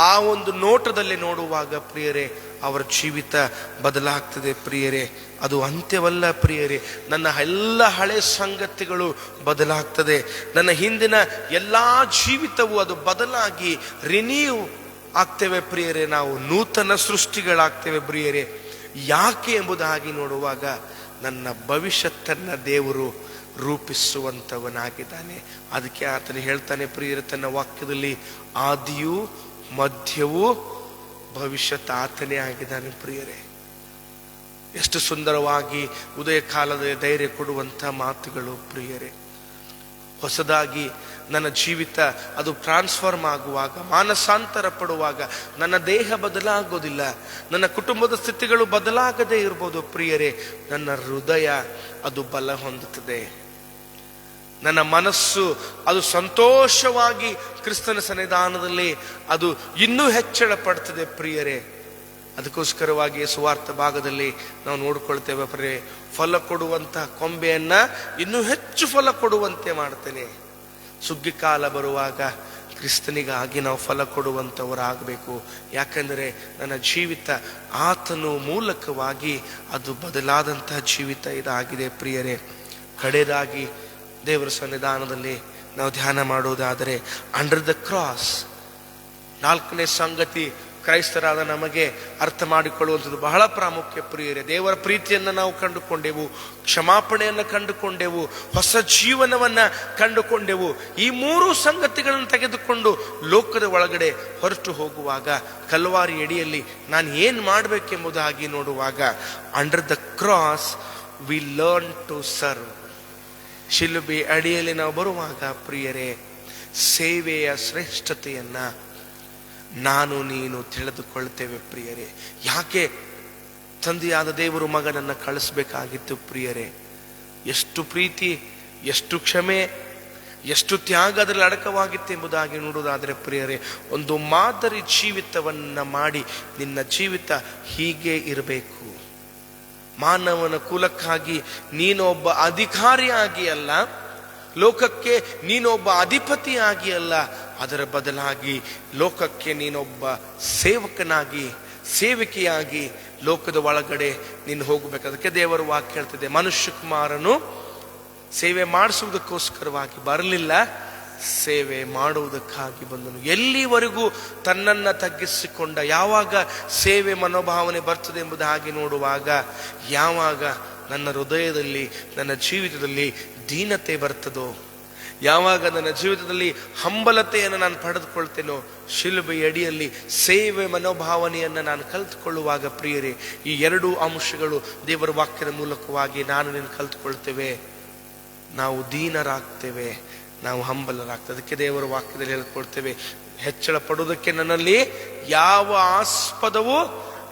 ಆ ಒಂದು ನೋಟದಲ್ಲಿ ನೋಡುವಾಗ ಪ್ರಿಯರೇ ಅವರ ಜೀವಿತ ಬದಲಾಗ್ತದೆ ಪ್ರಿಯರೇ. ಅದು ಅಂತ್ಯವಲ್ಲ ಪ್ರಿಯರೇ, ನನ್ನ ಎಲ್ಲ ಹಳೆ ಸಂಗತಿಗಳು ಬದಲಾಗ್ತದೆ. ನನ್ನ ಹಿಂದಿನ ಎಲ್ಲ ಜೀವಿತವು ಅದು ಬದಲಾಗಿ ರಿನ್ಯೂ ಆಗ್ತೇವೆ ಪ್ರಿಯರೇ. ನಾವು ನೂತನ ಸೃಷ್ಟಿಗಳಾಗ್ತೇವೆ ಪ್ರಿಯರೇ. ಯಾಕೆ ಎಂಬುದಾಗಿ ನೋಡುವಾಗ ನನ್ನ ಭವಿಷ್ಯತ್ತನ್ನ ದೇವರು ರೂಪಿಸುವಂಥವನಾಗಿದ್ದಾನೆ. ಅದಕ್ಕೆ ಆತನು ಹೇಳ್ತಾನೆ ಪ್ರಿಯರೇ ತನ್ನ ವಾಕ್ಯದಲ್ಲಿ, ಆದಿಯೂ ಮಧ್ಯವೂ ಭವಿಷ್ಯತ್ ಆತನೇ ಆಗಿದ್ದಾನೆ ಪ್ರಿಯರೇ. ಎಷ್ಟು ಸುಂದರವಾಗಿ ಉದಯ ಕಾಲದ ಧೈರ್ಯ ಕೊಡುವಂಥ ಮಾತುಗಳು ಪ್ರಿಯರೇ. ಹೊಸದಾಗಿ ನನ್ನ ಜೀವಿತ ಅದು ಟ್ರಾನ್ಸ್ಫಾರ್ಮ್ ಆಗುವಾಗ, ಮಾನಸಾಂತರ ಪಡುವಾಗ ನನ್ನ ದೇಹ ಬದಲಾಗೋದಿಲ್ಲ, ನನ್ನ ಕುಟುಂಬದ ಸ್ಥಿತಿಗಳು ಬದಲಾಗದೇ ಇರ್ಬೋದು ಪ್ರಿಯರೇ. ನನ್ನ ಹೃದಯ ಅದು ಬಲ ಹೊಂದುತ್ತದೆ, ನನ್ನ ಮನಸ್ಸು ಅದು ಸಂತೋಷವಾಗಿ ಕ್ರಿಸ್ತನ ಸನ್ನಿಧಾನದಲ್ಲಿ ಅದು ಇನ್ನೂ ಹೆಚ್ಚಳ ಪಡ್ತದೆ ಪ್ರಿಯರೇ. ಅದಕ್ಕೋಸ್ಕರವಾಗಿ ಸುವಾರ್ಥ ಭಾಗದಲ್ಲಿ ನಾವು ನೋಡ್ಕೊಳ್ತೇವೆ ಪ್ರಿಯರೇ, ಫಲ ಕೊಡುವಂತ ಕೊಂಬೆಯನ್ನ ಇನ್ನೂ ಹೆಚ್ಚು ಫಲ ಕೊಡುವಂತೆ ಮಾಡ್ತೇನೆ. ಸುಗ್ಗಿ ಕಾಲ ಬರುವಾಗ ಕ್ರಿಸ್ತನಿಗಾಗಿ ನಾವು ಫಲ ಕೊಡುವಂಥವರಾಗಬೇಕು. ಯಾಕಂದರೆ ನನ್ನ ಜೀವಿತ ಆತನು ಮೂಲಕವಾಗಿ ಅದು ಬದಲಾದಂತಹ ಜೀವಿತ ಇದಾಗಿದೆ ಪ್ರಿಯರೇ. ಕಡೆದಾಗಿ ದೇವರ ಸನ್ನಿಧಾನದಲ್ಲಿ ನಾವು ಧ್ಯಾನ ಮಾಡುವುದಾದರೆ, ಅಂಡರ್ ದ ಕ್ರಾಸ್, ನಾಲ್ಕನೇ ಸಂಗತಿ ಕ್ರೈಸ್ತರಾದ ನಮಗೆ ಅರ್ಥ ಮಾಡಿಕೊಳ್ಳುವಂಥದ್ದು ಬಹಳ ಪ್ರಾಮುಖ್ಯ ಪ್ರಿಯರೇ. ದೇವರ ಪ್ರೀತಿಯನ್ನು ನಾವು ಕಂಡುಕೊಂಡೆವು, ಕ್ಷಮಾಪಣೆಯನ್ನು ಕಂಡುಕೊಂಡೆವು, ಹೊಸ ಜೀವನವನ್ನ ಕಂಡುಕೊಂಡೆವು. ಈ ಮೂರು ಸಂಗತಿಗಳನ್ನು ತೆಗೆದುಕೊಂಡು ಲೋಕದ ಒಳಗಡೆ ಹೊರಟು ಹೋಗುವಾಗ ಕಲ್ವಾರಿ ಅಡಿಯಲ್ಲಿ ನಾನು ಏನ್ ಮಾಡಬೇಕೆಂಬುದಾಗಿ ನೋಡುವಾಗ, under the cross we learn to serve. ಶಿಲುಬೆ ಅಡಿಯಲ್ಲಿ ನಾವು ಬರುವಾಗ ಪ್ರಿಯರೇ, ಸೇವೆಯ ಶ್ರೇಷ್ಠತೆಯನ್ನ ನಾನು ನೀನು ತಿಳಿದುಕೊಳ್ತೇವೆ ಪ್ರಿಯರೇ. ಯಾಕೆ ತಂದೆಯಾದ ದೇವರು ಮಗನನ್ನ ಕಳಿಸ್ಬೇಕಾಗಿತ್ತು ಪ್ರಿಯರೇ? ಎಷ್ಟು ಪ್ರೀತಿ, ಎಷ್ಟು ಕ್ಷಮೆ, ಎಷ್ಟು ತ್ಯಾಗ ಅದರಲ್ಲಿ ಅಡಕವಾಗಿತ್ತು ಎಂಬುದಾಗಿ ನೋಡುವುದಾದರೆ ಪ್ರಿಯರೇ, ಒಂದು ಮಾದರಿ ಜೀವಿತವನ್ನ ಮಾಡಿ ನಿನ್ನ ಜೀವಿತ ಹೀಗೆ ಇರಬೇಕು. ಮಾನವನ ಕುಲಕ್ಕಾಗಿ ನೀನೊಬ್ಬ ಅಧಿಕಾರಿಯಾಗಿ ಅಲ್ಲ, ಲೋಕಕ್ಕೆ ನೀನೊಬ್ಬ ಅಧಿಪತಿಯಾಗಿ ಅಲ್ಲ, ಅದರ ಬದಲಾಗಿ ಲೋಕಕ್ಕೆ ನೀನೊಬ್ಬ ಸೇವಕನಾಗಿ, ಸೇವಿಕೆಯಾಗಿ ಲೋಕದ ಒಳಗಡೆ ನೀನು ಹೋಗಬೇಕು. ಅದಕ್ಕೆ ದೇವರ ವಾಕ್ಯ ಹೇಳ್ತಿದೆ, ಮನುಷ್ಯ ಕುಮಾರನು ಸೇವೆ ಮಾಡಿಸುವುದಕ್ಕೋಸ್ಕರವಾಗಿ ಬರಲಿಲ್ಲ, ಸೇವೆ ಮಾಡುವುದಕ್ಕಾಗಿ ಬಂದನು. ಎಲ್ಲಿವರೆಗೂ ತನ್ನನ್ನ ತಗ್ಗಿಸಿಕೊಂಡ, ಯಾವಾಗ ಸೇವೆ ಮನೋಭಾವನೆ ಬರ್ತದೆ ಎಂಬುದಾಗಿ ನೋಡುವಾಗ, ಯಾವಾಗ ನನ್ನ ಹೃದಯದಲ್ಲಿ ನನ್ನ ಜೀವಿತದಲ್ಲಿ ದೀನತೆ ಬರ್ತದೋ, ಯಾವಾಗ ನನ್ನ ಜೀವಿತದಲ್ಲಿ ಹಂಬಲತೆಯನ್ನು ನಾನು ಪಡೆದುಕೊಳ್ತೇನೋ, ಶಿಲುಬೆಯ ಅಡಿಯಲ್ಲಿ ಸೇವೆ ಮನೋಭಾವನೆಯನ್ನು ನಾನು ಕಲಿತುಕೊಳ್ಳುವಾಗ ಪ್ರಿಯರೇ, ಈ ಎರಡೂ ಅಂಶಗಳು ದೇವರ ವಾಕ್ಯದ ಮೂಲಕವಾಗಿ ನಾನು ನೀನು ಕಲಿತುಕೊಳ್ತೇವೆ. ನಾವು ದೀನರಾಗ್ತೇವೆ, ನಾವು ಹಂಬಲರಾಗ್ತೇವೆ. ಅದಕ್ಕೆ ದೇವರ ವಾಕ್ಯದಲ್ಲಿ ಹೇಳ್ಕೊಳ್ತೇವೆ, ಹೆಚ್ಚಳ ಪಡುವುದಕ್ಕೆ ನನ್ನಲ್ಲಿ ಯಾವ ಆಸ್ಪದವೂ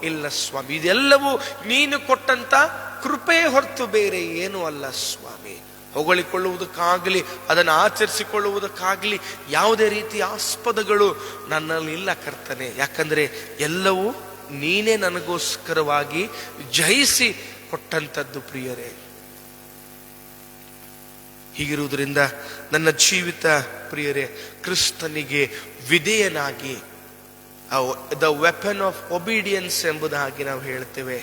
ಇಲ್ಲ ಸ್ವಾಮಿ, ಇದೆಲ್ಲವೂ ನೀನು ಕೊಟ್ಟಂತ ಕೃಪೆ ಹೊರತು ಬೇರೆ ಏನೂ ಅಲ್ಲ ಸ್ವಾಮಿ. ಹೊಗಳಿಕೊಳ್ಳುವುದಕ್ಕಾಗಲಿ ಅದನ್ನು ಆಚರಿಸಿಕೊಳ್ಳುವುದಕ್ಕಾಗಲಿ ಯಾವುದೇ ರೀತಿಯ ಆಸ್ಪದಗಳು ನನ್ನಲ್ಲಿ ಇಲ್ಲ ಕರ್ತನೆ. ಯಾಕಂದ್ರೆ ಎಲ್ಲವೂ ನೀನೇ ನನಗೋಸ್ಕರವಾಗಿ ಜಯಿಸಿ ಕೊಟ್ಟಂಥದ್ದು ಪ್ರಿಯರೇ. ಹೀಗಿರುವುದರಿಂದ ನನ್ನ ಜೀವಿತ ಪ್ರಿಯರೇ ಕ್ರಿಸ್ತನಿಗೆ ವಿಧೇಯನಾಗಿ, ದ ವೆಪನ್ ಆಫ್ ಒಬಿಡಿಯನ್ಸ್ ಎಂಬುದಾಗಿ ನಾವು ಹೇಳ್ತೇವೆ.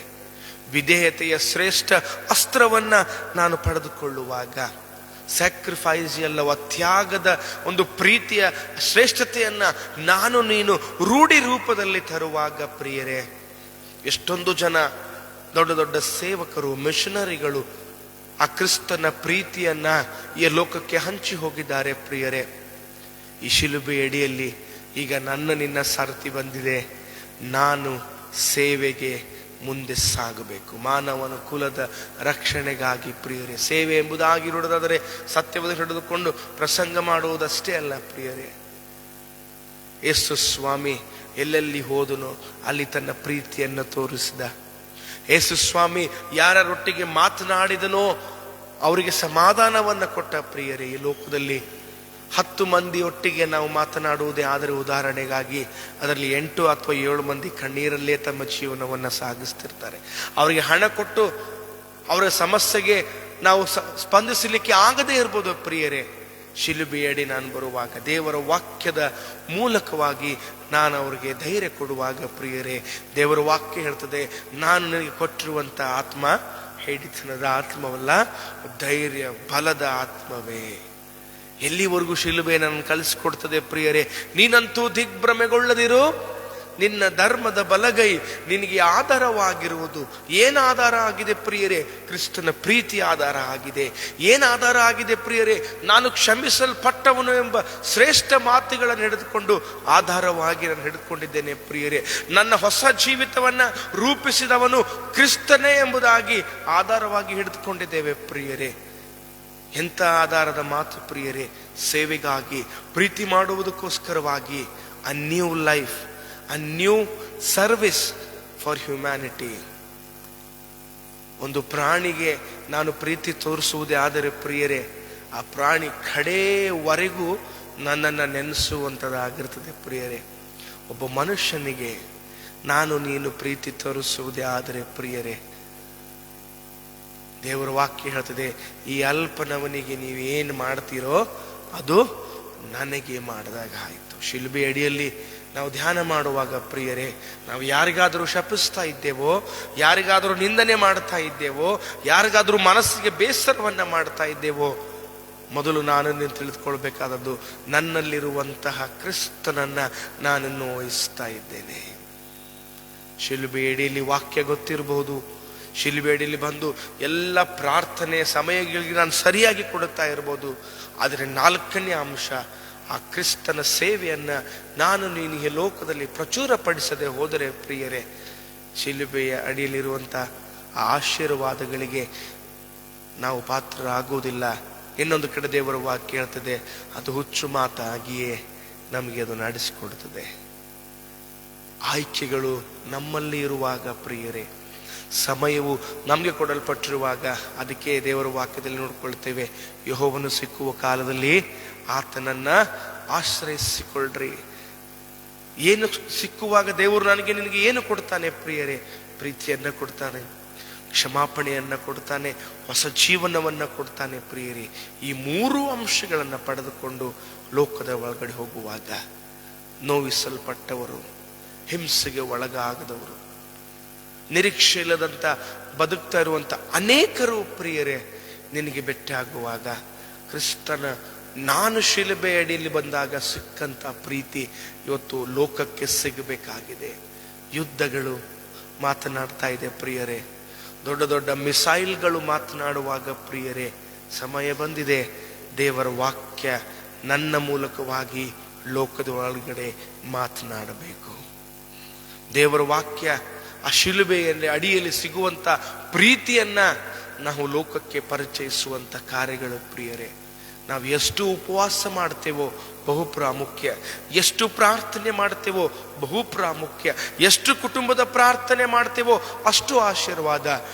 ವಿಧೇಯತೆಯ ಶ್ರೇಷ್ಠ ಅಸ್ತ್ರವನ್ನ ನಾನು ಪಡೆದುಕೊಳ್ಳುವಾಗ, ಸ್ಯಾಕ್ರಿಫೈಸ್ ಅಲ್ಲವ ತ್ಯಾಗದ ಒಂದು ಪ್ರೀತಿಯ ಶ್ರೇಷ್ಠತೆಯನ್ನ ನಾನು ನೀನು ರೂಢಿ ರೂಪದಲ್ಲಿ ತರುವಾಗ ಪ್ರಿಯರೇ, ಎಷ್ಟೊಂದು ಜನ ದೊಡ್ಡ ದೊಡ್ಡ ಸೇವಕರು, ಮಿಷನರಿಗಳು ಆ ಕ್ರಿಸ್ತನ ಪ್ರೀತಿಯನ್ನ ಈ ಲೋಕಕ್ಕೆ ಹಂಚಿ ಹೋಗಿದ್ದಾರೆ ಪ್ರಿಯರೇ. ಈ ಶಿಲುಬೆ ಅಡಿಯಲ್ಲಿ ಈಗ ನನ್ನ ನಿನ್ನ ಸಾರಥಿ ಬಂದಿದೆ, ನಾನು ಸೇವೆಗೆ ಮುಂದೆ ಸಾಗಬೇಕು, ಮಾನವನ ಕುಲದ ರಕ್ಷಣೆಗಾಗಿ ಪ್ರಿಯರೇ. ಸೇವೆ ಎಂಬುದಾಗಿ ನೋಡೋದಾದರೆ ಸತ್ಯವನ್ನು ಹಿಡಿದುಕೊಂಡು ಪ್ರಸಂಗ ಮಾಡುವುದಷ್ಟೇ ಅಲ್ಲ ಪ್ರಿಯರೇ. ಯೇಸು ಸ್ವಾಮಿ ಎಲ್ಲೆಲ್ಲಿ ಹೋದನೋ ಅಲ್ಲಿ ತನ್ನ ಪ್ರೀತಿಯನ್ನು ತೋರಿಸಿದ. ಯೇಸು ಸ್ವಾಮಿ ಯಾರೊಟ್ಟಿಗೆ ಮಾತನಾಡಿದನೋ ಅವರಿಗೆ ಸಮಾಧಾನವನ್ನ ಕೊಟ್ಟ ಪ್ರಿಯರೇ. ಈ ಲೋಕದಲ್ಲಿ 10 ಮಂದಿ ಒಟ್ಟಿಗೆ ನಾವು ಮಾತನಾಡುವುದೇ ಆದರೆ ಉದಾಹರಣೆಗಾಗಿ ಅದರಲ್ಲಿ 8 ಅಥವಾ 7 ಮಂದಿ ಕಣ್ಣೀರಲ್ಲೇ ತಮ್ಮ ಜೀವನವನ್ನು ಸಾಗಿಸ್ತಿರ್ತಾರೆ. ಅವರಿಗೆ ಹಣ ಕೊಟ್ಟು ಅವರ ಸಮಸ್ಯೆಗೆ ನಾವು ಸ್ಪಂದಿಸಲಿಕ್ಕೆ ಆಗದೇ ಇರ್ಬೋದು ಪ್ರಿಯರೇ. ಶಿಲುಬೆಯಡಿ ನಾನು ಬರುವಾಗ ದೇವರ ವಾಕ್ಯದ ಮೂಲಕವಾಗಿ ನಾನು ಅವರಿಗೆ ಧೈರ್ಯ ಕೊಡುವಾಗ ಪ್ರಿಯರೇ, ದೇವರ ವಾಕ್ಯ ಹೇಳ್ತದೆ, ನಾನು ನನಗೆ ಕೊಟ್ಟಿರುವಂಥ ಆತ್ಮ ಹೇಡಿತನದ ಆತ್ಮವಲ್ಲ, ಧೈರ್ಯ ಬಲದ ಆತ್ಮವೇ. ಎಲ್ಲಿವರೆಗೂ ಶಿಲುಬೆ ನನ್ನ ಕಲಿಸಿಕೊಡ್ತದೆ ಪ್ರಿಯರೇ, ನೀನಂತೂ ದಿಗ್ಭ್ರಮೆಗೊಳ್ಳದಿರು, ನಿನ್ನ ಧರ್ಮದ ಬಲಗೈ ನಿನಗೆ ಆಧಾರವಾಗಿರುವುದು. ಏನು ಆಧಾರ ಆಗಿದೆ ಪ್ರಿಯರೇ? ಕ್ರಿಸ್ತನ ಪ್ರೀತಿ ಆಧಾರ ಆಗಿದೆ. ಏನು ಆಧಾರ ಆಗಿದೆ ಪ್ರಿಯರೇ? ನಾನು ಕ್ಷಮಿಸಲ್ಪಟ್ಟವನು ಎಂಬ ಶ್ರೇಷ್ಠ ಮಾತುಗಳನ್ನು ಹಿಡಿದುಕೊಂಡು ಆಧಾರವಾಗಿ ನಾನು ಹಿಡಿದುಕೊಂಡಿದ್ದೇನೆ ಪ್ರಿಯರೇ. ನನ್ನ ಹೊಸ ಜೀವಿತವನ್ನ ರೂಪಿಸಿದವನು ಕ್ರಿಸ್ತನೇ ಎಂಬುದಾಗಿ ಆಧಾರವಾಗಿ ಹಿಡಿದುಕೊಂಡಿದ್ದೇವೆ ಪ್ರಿಯರೇ. ಎಂಥ ಆಧಾರದ ಮಾತು ಪ್ರಿಯರೇ! ಸೇವೆಗಾಗಿ, ಪ್ರೀತಿ ಮಾಡುವುದಕ್ಕೋಸ್ಕರವಾಗಿ, a new life, a new service for humanity. ಒಂದು ಪ್ರಾಣಿಗೆ ನಾನು ಪ್ರೀತಿ ತೋರಿಸುವುದೇ ಆದರೆ ಪ್ರಿಯರೇ, ಆ ಪ್ರಾಣಿ ಕಡೆಯವರೆಗೂ ನನ್ನನ್ನು ನೆನೆಸುವಂಥದ್ದಾಗಿರ್ತದೆ ಪ್ರಿಯರೇ. ಒಬ್ಬ ಮನುಷ್ಯನಿಗೆ ನಾನು ನೀನು ಪ್ರೀತಿ ತೋರಿಸುವುದೇ ಆದರೆ ಪ್ರಿಯರೇ, ದೇವರ ವಾಕ್ಯ ಹೇಳ್ತದೆ, ಈ ಅಲ್ಪನವನಿಗೆ ನೀವೇನು ಮಾಡ್ತೀರೋ ಅದು ನನಗೆ ಮಾಡಿದಾಗ ಆಯಿತು. ಶಿಲುಬೆ ಅಡಿಯಲ್ಲಿ ನಾವು ಧ್ಯಾನ ಮಾಡುವಾಗ ಪ್ರಿಯರೇ, ನಾವು ಯಾರಿಗಾದರೂ ಶಪಿಸ್ತಾ ಇದ್ದೇವೋ, ಯಾರಿಗಾದರೂ ನಿಂದನೆ ಮಾಡ್ತಾ ಇದ್ದೇವೋ, ಯಾರಿಗಾದರೂ ಮನಸ್ಸಿಗೆ ಬೇಸರವನ್ನ ಮಾಡ್ತಾ ಇದ್ದೇವೋ, ಮೊದಲು ನಾನು ತಿಳಿದುಕೊಳ್ಬೇಕಾದದ್ದು ನನ್ನಲ್ಲಿರುವಂತಹ ಕ್ರಿಸ್ತನನ್ನ ನಾನಿನ್ನು ವಹಿಸ್ತಾ ಇದ್ದೇನೆ. ಶಿಲುಬೆ ಅಡಿಯಲ್ಲಿ ವಾಕ್ಯ ಗೊತ್ತಿರಬಹುದು, ಶಿಲುಬೆ ಅಡಿಯಲ್ಲಿ ಬಂದು ಎಲ್ಲ ಪ್ರಾರ್ಥನೆ ಸಮಯಗಳಿಗೆ ನಾನು ಸರಿಯಾಗಿ ಕೊಡುತ್ತಾ ಇರ್ಬೋದು, ಆದರೆ 4ನೇ ಅಂಶ, ಆ ಕ್ರಿಸ್ತನ ಸೇವೆಯನ್ನ ನಾನು ನೀನು ಈ ಲೋಕದಲ್ಲಿ ಪ್ರಚುರಪಡಿಸದೆ ಹೋದರೆ ಪ್ರಿಯರೇ, ಶಿಲುಬೆಯ ಅಡಿಯಲ್ಲಿರುವಂಥ ಆ ಆಶೀರ್ವಾದಗಳಿಗೆ ನಾವು ಪಾತ್ರರಾಗುವುದಿಲ್ಲ. ಇನ್ನೊಂದು ಕಡೆ ದೇವರ ವಾಕ್ಯ ಹೇಳ್ತದೆ, ಅದು ಹುಚ್ಚು ಮಾತಾಗಿಯೇ ನಮಗೆ ಅದು ನಡೆಸಿಕೊಡುತ್ತದೆ. ಆಯ್ಕೆಗಳು ನಮ್ಮಲ್ಲಿ ಇರುವಾಗ ಪ್ರಿಯರೇ, ಸಮಯವು ನಮಗೆ ಕೊಡಲ್ಪಟ್ಟಿರುವಾಗ, ಅದಕ್ಕೆ ದೇವರ ವಾಕ್ಯದಲ್ಲಿ ನೋಡ್ಕೊಳ್ತೇವೆ, ಯೆಹೋವನು ಸಿಕ್ಕುವ ಕಾಲದಲ್ಲಿ ಆತನನ್ನ ಆಶ್ರಯಿಸಿಕೊಳ್ಳ್ರಿ. ಏನು ಸಿಕ್ಕುವಾಗ ದೇವರು ನಿನಗೆ ಏನು ಕೊಡ್ತಾನೆ ಪ್ರಿಯರೇ? ಪ್ರೀತಿಯನ್ನ ಕೊಡ್ತಾನೆ, ಕ್ಷಮಾಪಣೆಯನ್ನ ಕೊಡ್ತಾನೆ, ಹೊಸ ಜೀವನವನ್ನ ಕೊಡ್ತಾನೆ ಪ್ರಿಯರೇ. ಈ 3 ಅಂಶಗಳನ್ನು ಪಡೆದುಕೊಂಡು ಲೋಕದ ಒಳಗಡೆ ಹೋಗುವಾಗ ನೋವಿಸಲ್ಪಟ್ಟವರು, ಹಿಂಸೆಗೆ ಒಳಗಾಗದವರು, ನಿರೀಕ್ಷೆ ಇಲ್ಲದಂತ ಬದುಕ್ತಾ ಇರುವಂತ ಅನೇಕರು ಪ್ರಿಯರೇ ನಿನಗೆ ಭೇಟಿ ಆಗುವಾಗ, ಕ್ರಿಸ್ತನ ನಾನು ಶಿಲುಬೆ ಅಡಿಯಲ್ಲಿ ಬಂದಾಗ ಸಿಕ್ಕಂತ ಪ್ರೀತಿ ಇವತ್ತು ಲೋಕಕ್ಕೆ ಸಿಗಬೇಕಾಗಿದೆ. ಯುದ್ಧಗಳು ಮಾತನಾಡ್ತಾ ಇದೆ ಪ್ರಿಯರೇ, ದೊಡ್ಡ ದೊಡ್ಡ ಮಿಸೈಲ್ಗಳು ಮಾತನಾಡುವಾಗ ಪ್ರಿಯರೇ, ಸಮಯ ಬಂದಿದೆ ದೇವರ ವಾಕ್ಯ ನನ್ನ ಮೂಲಕವಾಗಿ ಲೋಕದ ಒಳಗಡೆ ಮಾತನಾಡಬೇಕು. ದೇವರ ವಾಕ್ಯ ಆ ಶಿಲುಬೆಯಲ್ಲಿ ಅಡಿಯಲ್ಲಿ ಸಿಗುವಂತ ಪ್ರೀತಿಯನ್ನ ನಾವು ಲೋಕಕ್ಕೆ ಪರಿಚಯಿಸುವಂತ ಕಾರ್ಯಗಳು ಪ್ರಿಯರೇ. ನಾವು ಎಷ್ಟು ಉಪವಾಸ ಮಾಡ್ತೇವೋ ಬಹು ಪ್ರಾಮುಖ್ಯ, ಎಷ್ಟು ಪ್ರಾರ್ಥನೆ ಮಾಡ್ತೇವೋ ಬಹು ಪ್ರಾಮುಖ್ಯ, ಎಷ್ಟು ಕುಟುಂಬದ ಪ್ರಾರ್ಥನೆ ಮಾಡ್ತೇವೋ ಅಷ್ಟು ಆಶೀರ್ವಾದ.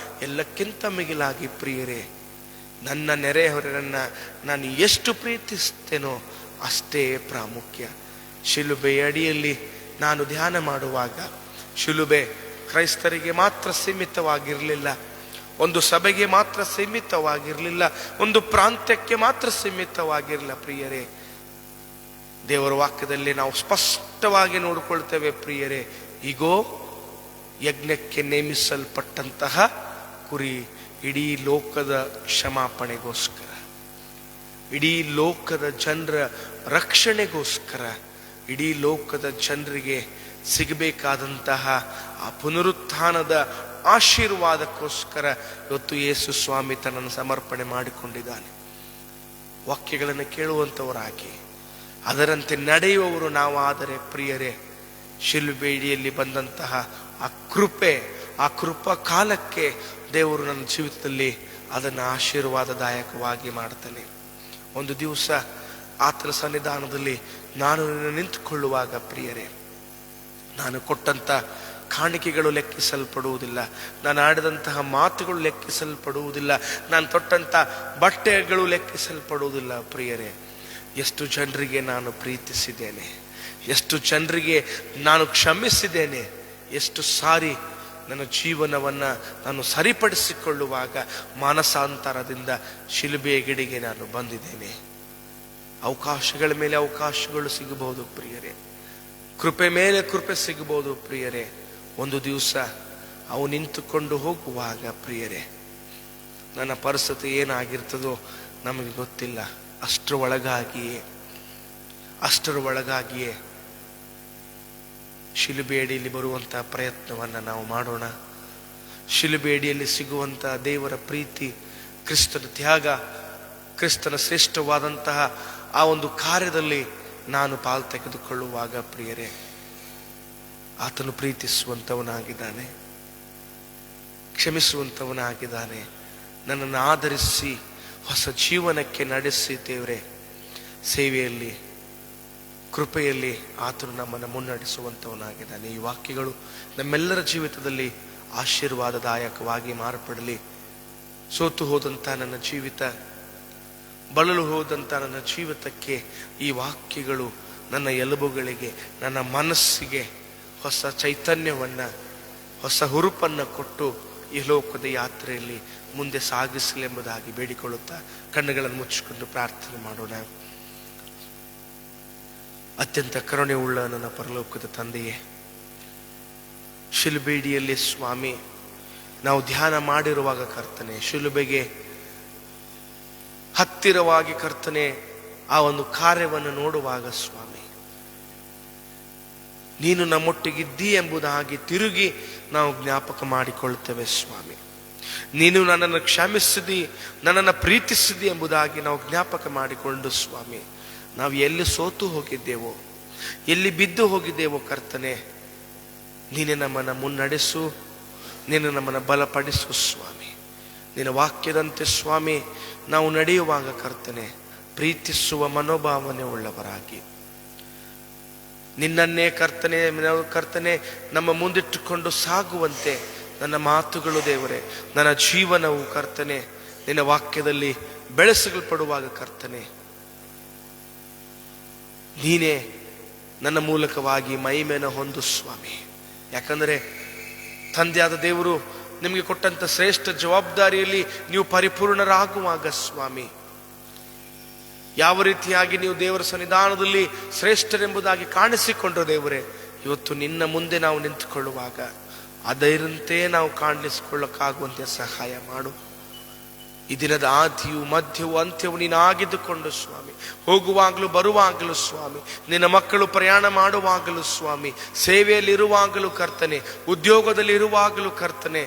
ಎಲ್ಲಕ್ಕಿಂತ ಮಿಗಿಲಾಗಿ ಪ್ರಿಯರೇ, ನನ್ನ ನೆರೆಹೊರೆಯನ್ನ ನಾನು ಎಷ್ಟು ಪ್ರೀತಿಸ್ತೇನೋ ಅಷ್ಟೇ ಪ್ರಾಮುಖ್ಯ. ಶಿಲುಬೆಯ ಅಡಿಯಲ್ಲಿ ನಾನು ಧ್ಯಾನ ಮಾಡುವಾಗ, ಶಿಲುಬೆ ಕ್ರೈಸ್ತರಿಗೆ ಮಾತ್ರ ಸೀಮಿತವಾಗಿರಲಿಲ್ಲ, ಒಂದು ಸಭೆಗೆ ಮಾತ್ರ ಸೀಮಿತವಾಗಿರಲಿಲ್ಲ, ಒಂದು ಪ್ರಾಂತ್ಯಕ್ಕೆ ಮಾತ್ರ ಸೀಮಿತವಾಗಿರಲಿಲ್ಲ ಪ್ರಿಯರೇ. ದೇವರ ವಾಕ್ಯದಲ್ಲಿ ನಾವು ಸ್ಪಷ್ಟವಾಗಿ ನೋಡಿಕೊಳ್ತೇವೆ ಪ್ರಿಯರೇ, ಈಗೋ ಯಜ್ಞಕ್ಕೆ ನೇಮಿಸಲ್ಪಟ್ಟಂತಹ ಕುರಿ ಇಡೀ ಲೋಕದ ಕ್ಷಮಾಪಣೆಗೋಸ್ಕರ, ಇಡೀ ಲೋಕದ ಜನರ ರಕ್ಷಣೆಗೋಸ್ಕರ, ಇಡೀ ಲೋಕದ ಜನರಿಗೆ ಸಿಗಬೇಕಾದಂತಹ ಆ ಪುನರುತ್ಥಾನದ ಆಶೀರ್ವಾದಕ್ಕೋಸ್ಕರ ಇವತ್ತು ಯೇಸು ಸ್ವಾಮಿ ತನ್ನನ್ನು ಸಮರ್ಪಣೆ ಮಾಡಿಕೊಂಡಿದ್ದಾನೆ. ವಾಕ್ಯಗಳನ್ನು ಕೇಳುವಂಥವರಾಗಿ ಅದರಂತೆ ನಡೆಯುವವರು ನಾವು ಆದರೆ ಪ್ರಿಯರೇ, ಶಿಲುಬೆಯಲ್ಲಿ ಬಂದಂತಹ ಆ ಕೃಪೆ, ಆ ಕೃಪಾ ಕಾಲಕ್ಕೆ ದೇವರು ನನ್ನ ಜೀವಿತದಲ್ಲಿ ಅದನ್ನು ಆಶೀರ್ವಾದದಾಯಕವಾಗಿ ಮಾಡ್ತಾನೆ. ಒಂದು ದಿವಸ ಆತನ ಸನ್ನಿಧಾನದಲ್ಲಿ ನಾನು ನಿಂತುಕೊಳ್ಳುವಾಗ ಪ್ರಿಯರೇ, ನಾನು ಕೊಟ್ಟಂತ ಕಾಣಿಕೆಗಳು ಲೆಕ್ಕಿಸಲ್ಪಡುವುದಿಲ್ಲ, ನಾನು ಆಡಿದಂತಹ ಮಾತುಗಳು ಲೆಕ್ಕಿಸಲ್ಪಡುವುದಿಲ್ಲ, ನಾನು ತೊಟ್ಟಂತ ಬಟ್ಟೆಗಳು ಲೆಕ್ಕಿಸಲ್ಪಡುವುದಿಲ್ಲ ಪ್ರಿಯರೇ. ಎಷ್ಟು ಜನರಿಗೆ ನಾನು ಪ್ರೀತಿಸಿದ್ದೇನೆ, ಎಷ್ಟು ಜನರಿಗೆ ನಾನು ಕ್ಷಮಿಸಿದ್ದೇನೆ, ಎಷ್ಟು ಸಾರಿ ನನ್ನ ಜೀವನವನ್ನು ನಾನು ಸರಿಪಡಿಸಿಕೊಳ್ಳುವಾಗ ಮಾನಸಾಂತರದಿಂದ ಶಿಲುಬೆಯ ಗಿಡಿಗೆ ನಾನು ಬಂದಿದ್ದೇನೆ. ಅವಕಾಶಗಳ ಮೇಲೆ ಅವಕಾಶಗಳು ಸಿಗಬಹುದು ಪ್ರಿಯರೇ, ಕೃಪೆ ಮೇಲೆ ಕೃಪೆ ಸಿಗಬಹುದು ಪ್ರಿಯರೇ. ಒಂದು ದಿವಸ ಅವು ನಿಂತುಕೊಂಡು ಹೋಗುವಾಗ ಪ್ರಿಯರೇ, ನನ್ನ ಪರಿಸ್ಥಿತಿ ಏನಾಗಿರ್ತದೋ ನಮಗೆ ಗೊತ್ತಿಲ್ಲ. ಅಷ್ಟರ ಒಳಗಾಗಿಯೇ ಶಿಲುಬೆಯಡಿಯಲ್ಲಿ ಬರುವಂತಹ ಪ್ರಯತ್ನವನ್ನು ನಾವು ಮಾಡೋಣ. ಶಿಲುಬೆಯಡಿಯಲ್ಲಿ ಸಿಗುವಂಥ ದೇವರ ಪ್ರೀತಿ, ಕ್ರಿಸ್ತನ ತ್ಯಾಗ, ಕ್ರಿಸ್ತನ ಶ್ರೇಷ್ಠವಾದಂತಹ ಆ ಒಂದು ಕಾರ್ಯದಲ್ಲಿ ನಾನು ಪಾಲು ತೆಗೆದುಕೊಳ್ಳುವಾಗ ಪ್ರಿಯರೇ, ಆತನು ಪ್ರೀತಿಸುವಂಥವನಾಗಿದ್ದಾನೆ, ಕ್ಷಮಿಸುವಂಥವನಾಗಿದ್ದಾನೆ. ನನ್ನನ್ನು ಆಧರಿಸಿ ಹೊಸ ಜೀವನಕ್ಕೆ ನಡೆಸಿ ದೇವರೇ, ಸೇವೆಯಲ್ಲಿ, ಕೃಪೆಯಲ್ಲಿ ಆತನು ನಮ್ಮನ್ನು ಮುನ್ನಡೆಸುವಂಥವನಾಗಿದ್ದಾನೆ. ಈ ವಾಕ್ಯಗಳು ನಮ್ಮೆಲ್ಲರ ಜೀವಿತದಲ್ಲಿ ಆಶೀರ್ವಾದದಾಯಕವಾಗಿ ಮಾರ್ಪಡಲಿ. ಸೋತು ಹೋದಂಥ ನನ್ನ ಜೀವಿತ, ಬಳಲು ಹೋದಂಥ ನನ್ನ ಜೀವಿತಕ್ಕೆ ಈ ವಾಕ್ಯಗಳು ನನ್ನ ಎಲುಬುಗಳಿಗೆ, ನನ್ನ ಮನಸ್ಸಿಗೆ ಹೊಸ ಚೈತನ್ಯವನ್ನು, ಹೊಸ ಹುರುಪನ್ನು ಕೊಟ್ಟು ಈ ಲೋಕದ ಯಾತ್ರೆಯಲ್ಲಿ ಮುಂದೆ ಸಾಗಿಸಲೆಂಬುದಾಗಿ ಬೇಡಿಕೊಳ್ಳುತ್ತಾ ಕಣ್ಣುಗಳನ್ನು ಮುಚ್ಚಿಕೊಂಡು ಪ್ರಾರ್ಥನೆ ಮಾಡೋಣ. ಅತ್ಯಂತ ಕರುಣೆ ಉಳ್ಳ ನನ್ನ ಪರಲೋಕದ ತಂದೆಯೇ, ಶಿಲುಬೆಡಿಯಲ್ಲಿ ಸ್ವಾಮಿ ನಾವು ಧ್ಯಾನ ಮಾಡಿರುವಾಗ ಕರ್ತನೆ, ಶಿಲುಬೆಗೆ ಹತ್ತಿರವಾಗಿ ಕರ್ತನೆ ಆ ಒಂದು ಕಾರ್ಯವನ್ನು ನೋಡುವಾಗ ಸ್ವಾಮಿ, ನೀನು ನಮ್ಮೊಟ್ಟಿಗಿದ್ದಿ ಎಂಬುದಾಗಿ ತಿರುಗಿ ನಾವು ಜ್ಞಾಪಕ ಮಾಡಿಕೊಳ್ಳುತ್ತೇವೆ ಸ್ವಾಮಿ. ನೀನು ನನ್ನನ್ನು ಕ್ಷಮಿಸಿದಿ, ನನ್ನನ್ನು ಪ್ರೀತಿಸಿದಿ ಎಂಬುದಾಗಿ ನಾವು ಜ್ಞಾಪಕ ಮಾಡಿಕೊಂಡು ಸ್ವಾಮಿ, ನಾವು ಎಲ್ಲಿ ಸೋತು ಹೋಗಿದ್ದೇವೋ, ಎಲ್ಲಿ ಬಿದ್ದು ಹೋಗಿದ್ದೇವೋ ಕರ್ತನೆ, ನೀನೇ ನಮ್ಮನ್ನು ಮುನ್ನಡೆಸು, ನೀನು ನಮ್ಮನ್ನು ಬಲಪಡಿಸು ಸ್ವಾಮಿ. ನಿನ್ನ ವಾಕ್ಯದಂತೆ ಸ್ವಾಮಿ ನಾವು ನಡೆಯುವಾಗ ಕರ್ತನೆ, ಪ್ರೀತಿಸುವ ಮನೋಭಾವನೆ ಉಳ್ಳವರಾಗಿ ನಿನ್ನನ್ನೇ ಕರ್ತನೆ ನಮ್ಮ ಮುಂದಿಟ್ಟುಕೊಂಡು ಸಾಗುವಂತೆ ನನ್ನ ಮಾತುಗಳು ದೇವರೇ, ನನ್ನ ಜೀವನವು ಕರ್ತನೆ ನಿನ್ನ ವಾಕ್ಯದಲ್ಲಿ ಬೆಳೆಸಲ್ಪಡುವಾಗ ಕರ್ತನೆ, ನೀನೇ ನನ್ನ ಮೂಲಕವಾಗಿ ಮಹಿಮೆಯನ್ನು ಹೊಂದು ಸ್ವಾಮಿ. ಯಾಕಂದರೆ ತಂದೆಯಾದ ದೇವರು ನಿಮಗೆ ಕೊಟ್ಟಂತ ಶ್ರೇಷ್ಠ ಜವಾಬ್ದಾರಿಯಲ್ಲಿ ನೀವು ಪರಿಪೂರ್ಣರಾಗುವಾಗ ಸ್ವಾಮಿ, ಯಾವ ರೀತಿಯಾಗಿ ನೀವು ದೇವರ ಸನ್ನಿಧಾನದಲ್ಲಿ ಶ್ರೇಷ್ಠರೆಂಬುದಾಗಿ ಕಾಣಿಸಿಕೊಂಡ್ರು ದೇವರೇ, ಇವತ್ತು ನಿನ್ನ ಮುಂದೆ ನಾವು ನಿಂತುಕೊಳ್ಳುವಾಗ ಅದರಂತೆ ನಾವು ಕಾಣಿಸಿಕೊಳ್ಳಕ್ಕಾಗುವಂತೆ ಸಹಾಯ ಮಾಡು. ಈ ದಿನದ ಆದಿಯು ಮಧ್ಯವು ಅಂತ್ಯವು ನೀನು ಆಗಿದ್ದುಕೊಂಡು ಸ್ವಾಮಿ, ಹೋಗುವಾಗಲೂ ಬರುವಾಗಲೂ ಸ್ವಾಮಿ, ನಿನ್ನ ಮಕ್ಕಳು ಪ್ರಯಾಣ ಮಾಡುವಾಗಲೂ ಸ್ವಾಮಿ, ಸೇವೆಯಲ್ಲಿರುವಾಗಲೂ ಕರ್ತನೆ, ಉದ್ಯೋಗದಲ್ಲಿರುವಾಗಲೂ ಕರ್ತನೆ,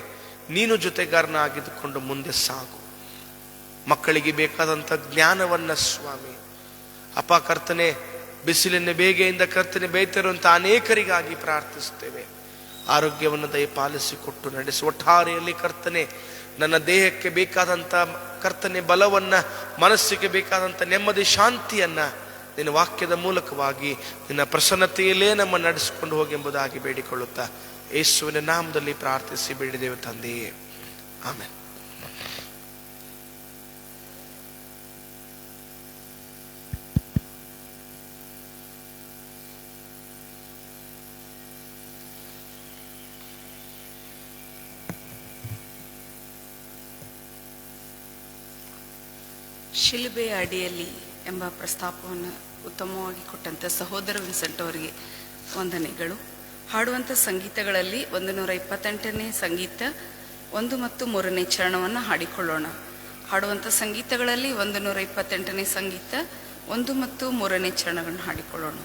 ನೀನು ಜೊತೆಗಾರನಾಗಿದ್ದುಕೊಂಡು ಮುಂದೆ ಸಾಗು. ಮಕ್ಕಳಿಗೆ ಬೇಕಾದಂಥ ಜ್ಞಾನವನ್ನ ಸ್ವಾಮಿ ಅಪ್ಪ ಕರ್ತನೆ, ಬಿಸಿಲಿನ ಬೇಗೆಯಿಂದ ಕರ್ತನೆ ಬೇಯ್ತಿರುವಂಥ ಅನೇಕರಿಗಾಗಿ ಪ್ರಾರ್ಥಿಸ್ತೇವೆ. ಆರೋಗ್ಯವನ್ನು ದಯಪಾಲಿಸಿಕೊಟ್ಟು ನಡೆಸಿ, ಒಟ್ಟಾರೆಯಲ್ಲಿ ಕರ್ತನೆ ನನ್ನ ದೇಹಕ್ಕೆ ಬೇಕಾದಂಥ ಕರ್ತನೆ ಬಲವನ್ನ, ಮನಸ್ಸಿಗೆ ಬೇಕಾದಂಥ ನೆಮ್ಮದಿ ಶಾಂತಿಯನ್ನ ನಿನ್ನ ವಾಕ್ಯದ ಮೂಲಕವಾಗಿ ನಿನ್ನ ಪ್ರಸನ್ನತೆಯಲ್ಲೇ ನಮ್ಮ ನಡೆಸಿಕೊಂಡು ಹೋಗಿ ಎಂಬುದಾಗಿ ಬೇಡಿಕೊಳ್ಳುತ್ತಾ ಯೇಸುವಿನ ನಾಮದಲ್ಲಿ ಪ್ರಾರ್ಥಿಸಿ ಬೇಡಿದೆವು ತಂದೆಯೇ, ಆಮೆನ್. ಶಿಲುಬೆಯ ಅಡಿಯಲ್ಲಿ ಎಂಬ ಪ್ರಸ್ತಾಪವನ್ನು ಉತ್ತಮವಾಗಿ ಕೊಟ್ಟಂಥ ಸಹೋದರ ವಿನ್ಸೆಂಟ್ ಅವರಿಗೆ ವಂದನೆಗಳು. ಹಾಡುವಂಥ ಸಂಗೀತಗಳಲ್ಲಿ 128ನೇ ಸಂಗೀತ 1 ಮತ್ತು 3ನೇ ಚರಣವನ್ನು ಹಾಡಿಕೊಳ್ಳೋಣ. ಹಾಡುವಂಥ ಸಂಗೀತಗಳಲ್ಲಿ 128ನೇ ಸಂಗೀತ 1 ಮತ್ತು 3ನೇ ಚರಣಗಳನ್ನು ಹಾಡಿಕೊಳ್ಳೋಣ.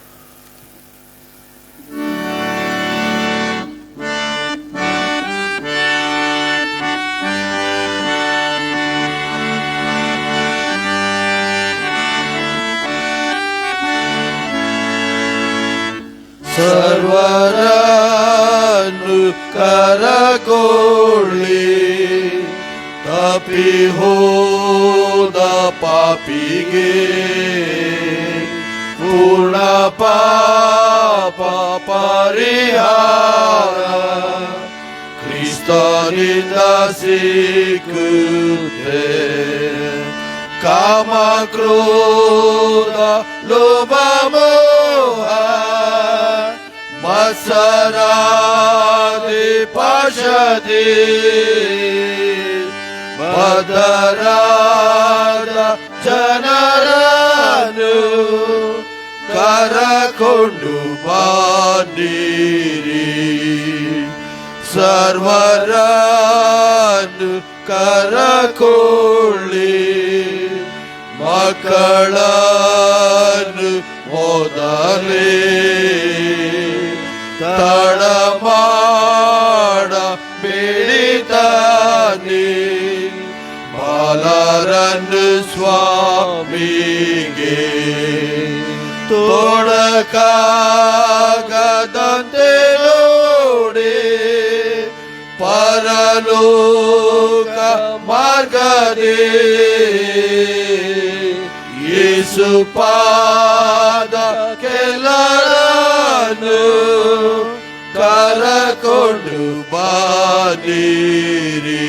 ಸರ್ವರನ್ನು ಕರಗೋಳಿ ತಪ್ಪಿ ಹೋದ ಪಾಪಿಗೆ ಪೂರ್ಣ ಪಾಪ ಪರಿಹಾರ ಕ್ರಿಸ್ತನಿಂದ ಸಿಕ್ಕುತ್ತೆ. ಕಾಮ ಕ್ರೋಧ ಲೋಭಮೋಹ ಮತ್ಸರಾದಿ ಪಾಶದಿ ಬದ್ಧರಾದ ಜನರನ್ನು ಕರಕೊಂಡು ಬಂದಿರಿ. ಸರ್ವರನ್ನು ಕರಕೊಳ್ಳಿ, ಮಕ್ಕಳನ್ನು ಮೊದಲೇ ತಡ ಮಾಡಬೇಡಿತಾನೆ. ಬಾಲರನ್ನು ಸ್ವಾಮಿಗೆ ತೊಡಕಾಗದಂತೆ ನೋಡಿ, ಪರಲೋಕ ಮಾರ್ಗದೇ ಯೇಸು ಪಾದ ಕೆಳನು ಕರಕೊಂಡು ಬಂದಿರಿ.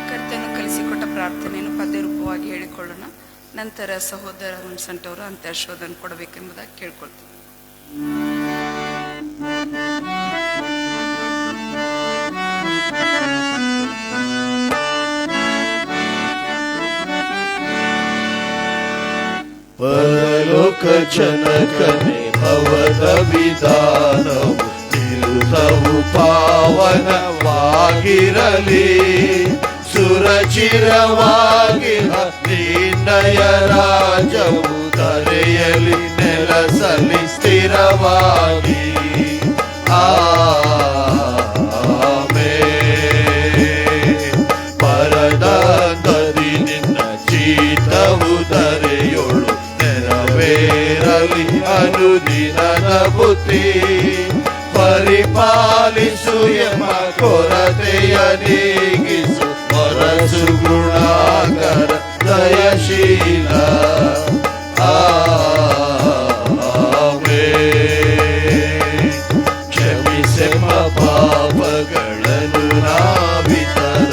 ಕರ್ತನು ಕಲಿಸಿಕೊಟ್ಟ ಪ್ರಾರ್ಥನೆಯನ್ನು ಪದ್ಯ ರೂಪವಾಗಿ ಹೇಳಿಕೊಳ್ಳೋಣ. ನಂತರ ಸಹೋದರ ಹುಣಸಂಟವರು ಅಂತ್ಯಾಶೋಧನ ಕೊಡಬೇಕೆಂಬುದಾಗಿ ಕೇಳ್ಕೊಳ್ತೀವಿ. ಪರಲೋಕ ಜನಕನೇ ಭವದ ವಿಧಾನವು ನಿರುತವು ಪಾವನವಾಗಿರಲಿ. ಸುರಚಿರವಾಗಿ ನಿನ್ನಯ ರಾಜವು ಧರೆಯಲಿ ನೆಲಸಲಿ ಸ್ಥಿರವಾಗಿ. ಆಮೆನ್. ಪರದಾದಿ ನಿನ್ನ ಚಿತ್ತವು ಧರೆಯೋಳು ನೆರವೇರಲಿ ಅನುದಿನದ ಬುದ್ಧಿ. ಪರಿಪಾಲಿಸು ಎಂಬ ಕೊರತೆಯ ನೀಗಿಸು, ಮನಸ್ಸು ಗುಣಾಕರ ದಯಶೀಲ. ಆಮೆನ್. ಕ್ಷಮಿಸೆಂಬ ಪಾಪಗಳನ್ನು ನಾವಿತರ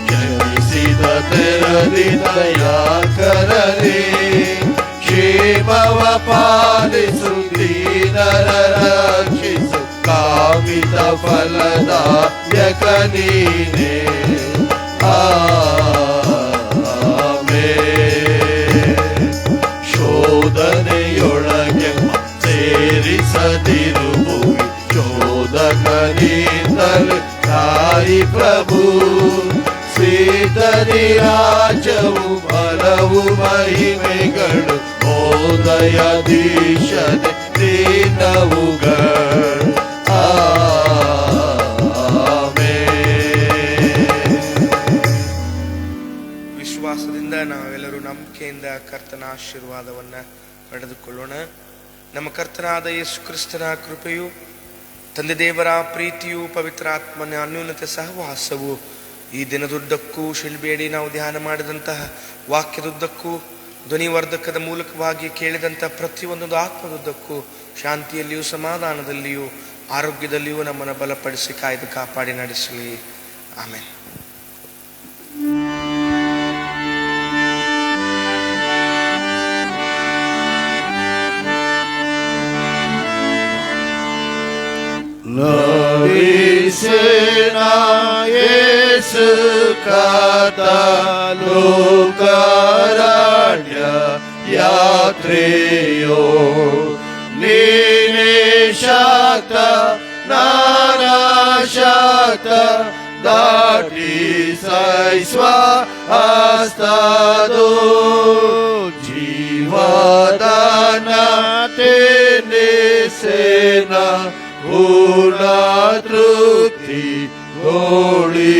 ಕ್ಷಮಿಸಿದ ತೆರದಿ ದಯಾಕರನೇ. ಕ್ಷೇಮವ ಪಾಲಿಸು, ದೀನರ ರಕ್ಷಿಸು, ಕಾಮಿತ ಫಲದಾಯಕ ನೀನೇ. ಆಮೆನ್. ಶೋಧನೆಯೊಳಗೆ ಸೇರಿಸದಿರು ಭೂಮಿ, ಶೋಧಕನಿಂದಲೇ ತಾಯಿ ಪ್ರಭು. ಸಿದ್ಧರಿ ರಾಜವು ಬಲವು ಮಹಿಮೆಗಳು, ಓದಯ ದೀಶನೆ ದೀನವುಗಳು. ವಿಶ್ವಾಸದಿಂದ ನಾವೆಲ್ಲರೂ ನಂಬಿಕೆಯಿಂದ ಕರ್ತನ ಆಶೀರ್ವಾದವನ್ನ ಪಡೆದುಕೊಳ್ಳೋಣ. ನಮ್ಮ ಕರ್ತನಾದ ಯೇಸು ಕ್ರಿಸ್ತನ ಕೃಪೆಯು, ತಂದೆ ದೇವರ ಪ್ರೀತಿಯು, ಪವಿತ್ರಾತ್ಮನ ಅನ್ಯೋನ್ಯತೆ ಸಹವಾಸವು ಈ ದಿನದುದ್ದಕ್ಕೂ ಶಿಲ್ಬೇಡಿ ನಾವು ಧ್ಯಾನ ಮಾಡಿದಂತಹ ವಾಕ್ಯದುದ್ದಕ್ಕೂ, ಧ್ವನಿವರ್ಧಕದ ಮೂಲಕವಾಗಿ ಕೇಳಿದಂಥ ಪ್ರತಿಯೊಂದೊಂದು ಆತ್ಮದುದ್ದಕ್ಕೂ ಶಾಂತಿಯಲ್ಲಿಯೂ ಸಮಾಧಾನದಲ್ಲಿಯೂ ಆರೋಗ್ಯದಲ್ಲಿಯೂ ನಮ್ಮನ್ನು ಬಲಪಡಿಸಿ ಕಾಯ್ದು ಕಾಪಾಡಿ ನಡೆಸಲಿ. ಆಮೆನ್. ಲೋಕೇಶನಾ ಯೇಸು ಕರ್ತ ಲೋಕರಾಜ್ಯ ಯಾತ್ರೆಯೋ, ನೀನೇ ಶಾಕ್ತ ನಾನಾಶಾಕ್ತ ದಾಟಿ ಸೈಸ್ವ ಹಸ್ತದೋ. ಜೀವದಾನ ತೇನೆ ಸೇನಾ ಪೂರ್ಣ ತೃಪ್ತಿ ಗೋಳಿ